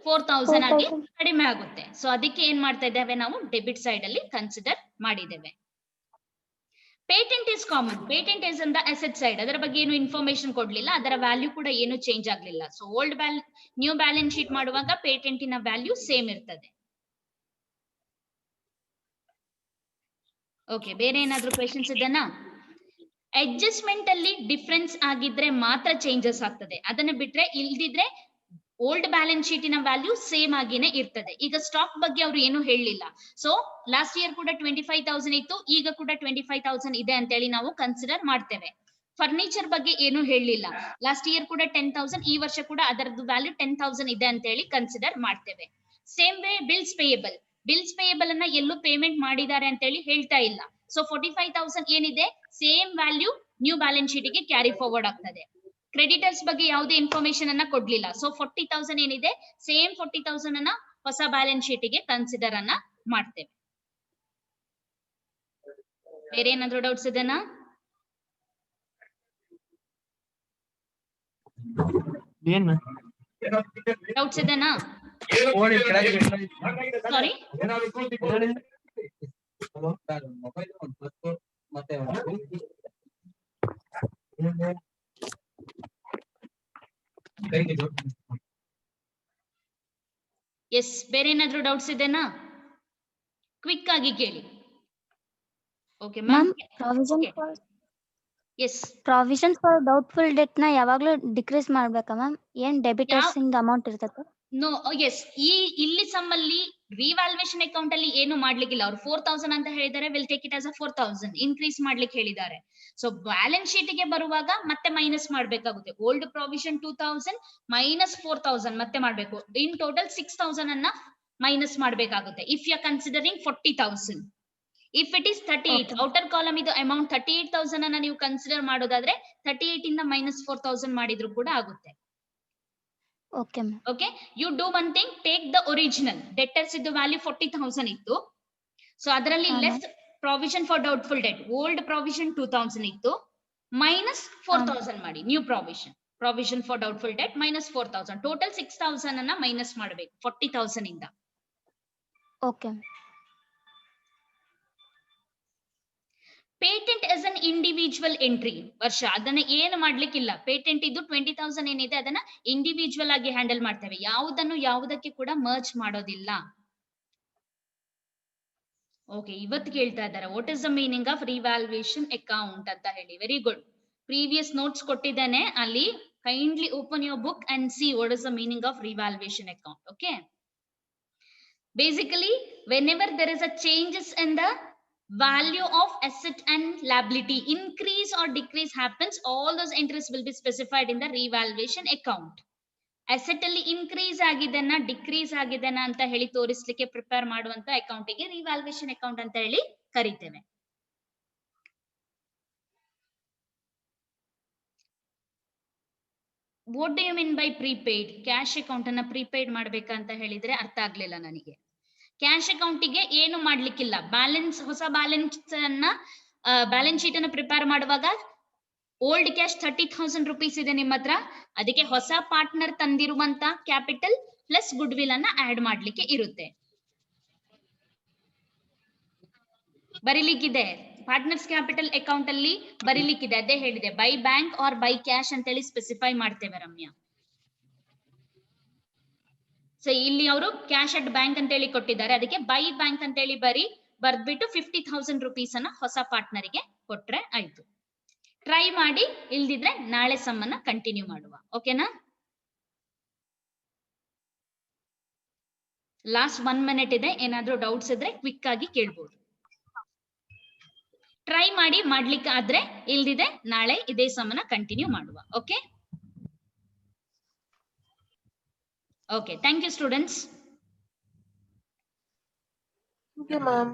34,000 ಆಗಿ ಕಡಿಮೆ ಆಗುತ್ತೆ. ಸೊ ಅದಕ್ಕೆ ಏನ್ ಮಾಡ್ತಾ ಇದ್ದೇವೆ ನಾವು ಡೆಬಿಟ್ ಸೈಡ್ ಅಲ್ಲಿ ಕನ್ಸಿಡರ್ ಮಾಡಿದ್ದೇವೆ. Patent is common. Patent is in the asset side. ಅದರ ಬಗ್ಗೆ ಏನು ಇನ್ಫಾರ್ಮೇಶನ್ ಕೊಡ್ಲಿಲ್ಲ, ಅದರ ವ್ಯಾಲ್ಯೂ ಕೂಡ ಏನು ಚೇಂಜ್ ಆಗ್ಲಿಲ್ಲ. ಸೊ ನ್ಯೂ ಬ್ಯಾಲೆನ್ಸ್ ಶೀಟ್ ಮಾಡುವಾಗ ಪೇಟೆಂಟಿನ ವ್ಯಾಲ್ಯೂ ಸೇಮ್ ಇರ್ತದೆ. ಓಕೆ, ಬೇರೆ ಏನಾದ್ರೂ ಕ್ವೆಶನ್ಸ್ ಇದೆನಾ? ಅಡ್ಜಸ್ಟ್ಮೆಂಟ್ ಅಲ್ಲಿ ಡಿಫ್ರೆನ್ಸ್ ಆಗಿದ್ರೆ ಮಾತ್ರ ಚೇಂಜಸ್ ಆಗ್ತದೆ. ಅದನ್ನ ಬಿಟ್ರೆ ಇಲ್ದಿದ್ರೆ ಓಲ್ಡ್ ಬ್ಯಾಲೆನ್ಸ್ ಶೀಟಿನ ವ್ಯಾಲ್ಯೂ ಸೇಮ್ ಆಗಿನೇ ಇರ್ತದೆ. ಈಗ ಸ್ಟಾಕ್ ಬಗ್ಗೆ ಅವರು ಏನು ಹೇಳಲಿಲ್ಲ. ಸೊ ಲಾಸ್ಟ್ ಇಯರ್ ಕೂಡ 25,000 ಇತ್ತು, ಈಗ ಕೂಡ 25,000 ಇದೆ ಅಂತ ಹೇಳಿ ನಾವು ಕನ್ಸಿಡರ್ ಮಾಡ್ತೇವೆ. ಫರ್ನಿಚರ್ ಬಗ್ಗೆ ಏನು ಹೇಳಲಿಲ್ಲ. ಲಾಸ್ಟ್ ಇಯರ್ ಕೂಡ 10,000, ಈ ವರ್ಷ ಕೂಡ ಅದರದ್ದು ವ್ಯಾಲ್ಯೂ 10,000 ಇದೆ ಅಂತ ಹೇಳಿ ಕನ್ಸಿಡರ್ ಮಾಡ್ತೇವೆ. Same way bills payable. Bills payable ಅನ್ನ ಎಲ್ಲೂ ಪೇಮೆಂಟ್ ಮಾಡಿದ್ದಾರೆ ಅಂತ ಹೇಳಿ ಹೇಳ್ತಾ ಇಲ್ಲ. ಸೊ 45,000 ಏನಿದೆ same value new balance sheet ಗೆ ಕ್ಯಾರಿ ಫಾರ್ವರ್ಡ್ ಆಗ್ತದೆ. ಕ್ರೆಡಿಟರ್ಸ್ ಬಗ್ಗೆ ಯಾವುದೇ ಇನ್ಫಾರ್ಮೇಶನ್ ಅನ್ನ ಕೊಡ್ಲಿಲ್ಲ. ಸೊ 40,000 ಏನಿದೆ ಸೇಮ್ 40,000 ಅನ್ನ ಹೊಸ ಬ್ಯಾಲೆನ್ಸ್ ಶೀಟ್ ಗೆ ಕನ್ಸಿಡರ್ ಅನ್ನ ಮಾಡ್ತೇವೆ. ಬೇರೆ ಏನಾದ್ರೂ ಡೌಟ್ಸ್ ಇದೆನಾ? ಡೌಟ್ಸ್ ಇದೆನಾ? ಸಾರಿ, ಎಸ್, ಬೇರೆ ಏನಾದ್ರೂ ಡೌಟ್ಸ್ ಇದೆನಾ? ಕ್ವಿಕ್ ಆಗಿ ಕೇಳಿ. Okay ma'am. Yes, provision for doubtful debt ನ ಯಾವಾಗ್ಲೂ ಡಿಕ್ರೀಸ್ ಮಾಡ್ಬೇಕಾ ಮ್ಯಾಮ್? ಏನ್ ಡೆಬಿಟರ್ಸ್ ಇಂದ ಅಮೌಂಟ್ ಇರ್ತದೆ? No, yes. ಇಲ್ಲಿ ಸಮ್ಮಲ್ಲಿ ರಿವ್ಯಾಲ್ಯೂಯೇಷನ್ ಅಕೌಂಟ್ ಅಲ್ಲಿ ಏನು ಮಾಡ್ಲಿಕ್ಕಿಲ್ಲ. ಅವ್ರು 4,000 ಅಂತ ಹೇಳಿದ್ದಾರೆ, will take it as a 4,000 increase ಮಾಡ್ಲಿಕ್ಕೆ ಹೇಳಿದ್ದಾರೆ. ಸೊ ಬ್ಯಾಲೆನ್ಸ್ ಶೀಟ್ ಗೆ ಬರುವಾಗ ಮತ್ತೆ ಮೈನಸ್ ಮಾಡ್ಬೇಕಾಗುತ್ತೆ. ಓಲ್ಡ್ ಪ್ರಾವಿಷನ್ 2,000 ಮೈನಸ್ 4,000 ಮತ್ತೆ ಮಾಡ್ಬೇಕು. ಇನ್ ಟೋಟಲ್ 6,000 ಅನ್ನ ಮೈನಸ್ ಮಾಡ್ಬೇಕಾಗುತ್ತೆ. If you are considering 40,000. If it is 38, outer column ಇದು ಅಮೌಂಟ್ 38,000 ಅನ್ನ ನೀವು ಕನ್ಸಿಡರ್ ಮಾಡೋದಾದ್ರೆ 38 ಇಂದ ಮೈನಸ್ 4,000 ಮಾಡಿದ್ರು ಕೂಡ ಆಗುತ್ತೆ. Okay ma'am. Okay, you do one thing, take the original debtors ಇದ್ದು ವ್ಯಾಲ್ಯೂ 40,000 ಇತ್ತು. ಸೊ ಅದರಲ್ಲಿ less provision for doubtful debt, old provision 2,000 ಇತ್ತು, ಮೈನಸ್ 4,000 ಮಾಡಿ new provision for doubtful debt minus 4,000, total 6,000 ಅನ್ನ ಮೈನಸ್ ಮಾಡಬೇಕು 40,000 ಇಂದ. Okay. Patent is an individual entry. ವರ್ಷ ಅದನ್ನ ಏನು ಮಾಡ್ಲಿಕ್ಕಿಲ್ಲ. ಪೇಟೆಂಟ್ ಇದು 20,000 ಏನಿದೆ ಅದನ್ನ ಇಂಡಿವಿಜುವಲ್ ಆಗಿ ಹ್ಯಾಂಡಲ್ ಮಾಡ್ತೇವೆ. ಯಾವುದನ್ನು ಯಾವುದಕ್ಕೆ ಕೂಡ ಮರ್ಜ್ ಮಾಡೋದಿಲ್ಲ. ಓಕೆ, ಇವತ್ತು ಕೇಳ್ತಾ ಇದ್ದಾರೆ what is the meaning of revaluation account ಅಂತ ಹೇಳಿ. Very good. ಪ್ರೀವಿಯಸ್ ನೋಟ್ಸ್ ಕೊಟ್ಟಿದ್ದೇನೆ, ಅಲ್ಲಿ kindly open your book and see what is the meaning of revaluation account. Okay, basically whenever there is a changes in the value of asset and liability, increase or decrease happens, all those entries will be specified in the revaluation account. Asset ಅಲ್ಲಿ increase ಆಗಿದೆನಾ decrease ಆಗಿದೆನಾ ಅಂತ ಹೇಳಿ ತೋರಿಸಲಿಕ್ಕೆ prepare ಮಾಡುವಂತ account ಗೆ revaluation account ಅಂತ ಹೇಳಿ ಕರೀತೇವೆ. What do you mean by prepaid? Cash account ಅನ್ನ ಪ್ರೀಪೇಯ್ಡ್ ಮಾಡ್ಬೇಕಂತ ಹೇಳಿದ್ರೆ ಅರ್ಥ ಆಗ್ಲಿಲ್ಲ ನನಗೆ. ಕ್ಯಾಶ್ ಅಕೌಂಟಿಗೆ ಏನು ಮಾಡ್ಲಿಕ್ಕಿಲ್ಲ. ಹೊಸ ಬ್ಯಾಲೆನ್ಸ್ ಶೀಟ್ ಅನ್ನು ಪ್ರಿಪೇರ್ ಮಾಡುವಾಗ ಓಲ್ಡ್ ಕ್ಯಾಶ್ 30,000 ರುಪೀಸ್ ಇದೆ ನಿಮ್ಮ ಹತ್ರ, ಅದಕ್ಕೆ ಹೊಸ ಪಾರ್ಟ್ನರ್ ತಂದಿರುವಂತ ಕ್ಯಾಪಿಟಲ್ ಪ್ಲಸ್ ಗುಡ್ ವಿಲ್ ಅನ್ನ ಆಡ್ ಮಾಡ್ಲಿಕ್ಕೆ ಇರುತ್ತೆ. ಬರೀಲಿಕ್ಕಿದೆ ಪಾರ್ಟ್ನರ್ಸ್ ಕ್ಯಾಪಿಟಲ್ ಅಕೌಂಟ್ ಅಲ್ಲಿ ಬರೀಲಿಕ್ಕಿದೆ. ಅದೇ ಹೇಳಿದೆ by bank or by cash ಅಂತ ಹೇಳಿ ಸ್ಪೆಸಿಫೈ ಮಾಡ್ತೇವೆ ರಮ್ಯಾ. ಸೊ ಇಲ್ಲಿ ಅವರು ಕ್ಯಾಶ್ ಅಟ್ ಬ್ಯಾಂಕ್ ಅಂತ ಹೇಳಿ ಕೊಟ್ಟಿದ್ದಾರೆ, ಅದಕ್ಕೆ ಬೈ ಬ್ಯಾಂಕ್ ಅಂತ ಹೇಳಿ ಬರ್ದ್ಬಿಟ್ಟು 50,000 ರುಪೀಸ್ ಅನ್ನ ಹೊಸ ಪಾರ್ಟ್ನರ್ಗೆ ಕೊಟ್ರೆ ಆಯ್ತು. ಟ್ರೈ ಮಾಡಿ, ಇಲ್ದಿದ್ರೆ ನಾಳೆ ಸಮ್ಮನ್ನ ಕಂಟಿನ್ಯೂ ಮಾಡುವ. ಓಕೆನಾ? ಲಾಸ್ಟ್ 1 ಮಿನಿಟ್ ಇದೆ, ಏನಾದ್ರೂ ಡೌಟ್ಸ್ ಇದ್ರೆ ಕ್ವಿಕ್ ಆಗಿ ಕೇಳ್ಬೋದು. ಟ್ರೈ ಮಾಡಿ, ಮಾಡ್ಲಿಕ್ಕೆ ಆದ್ರೆ, ಇಲ್ದಿದೆ ನಾಳೆ ಇದೇ ಸಮ್ಮನ್ನ ಕಂಟಿನ್ಯೂ ಮಾಡುವ. Okay? Okay, thank you students. Thank you ma'am.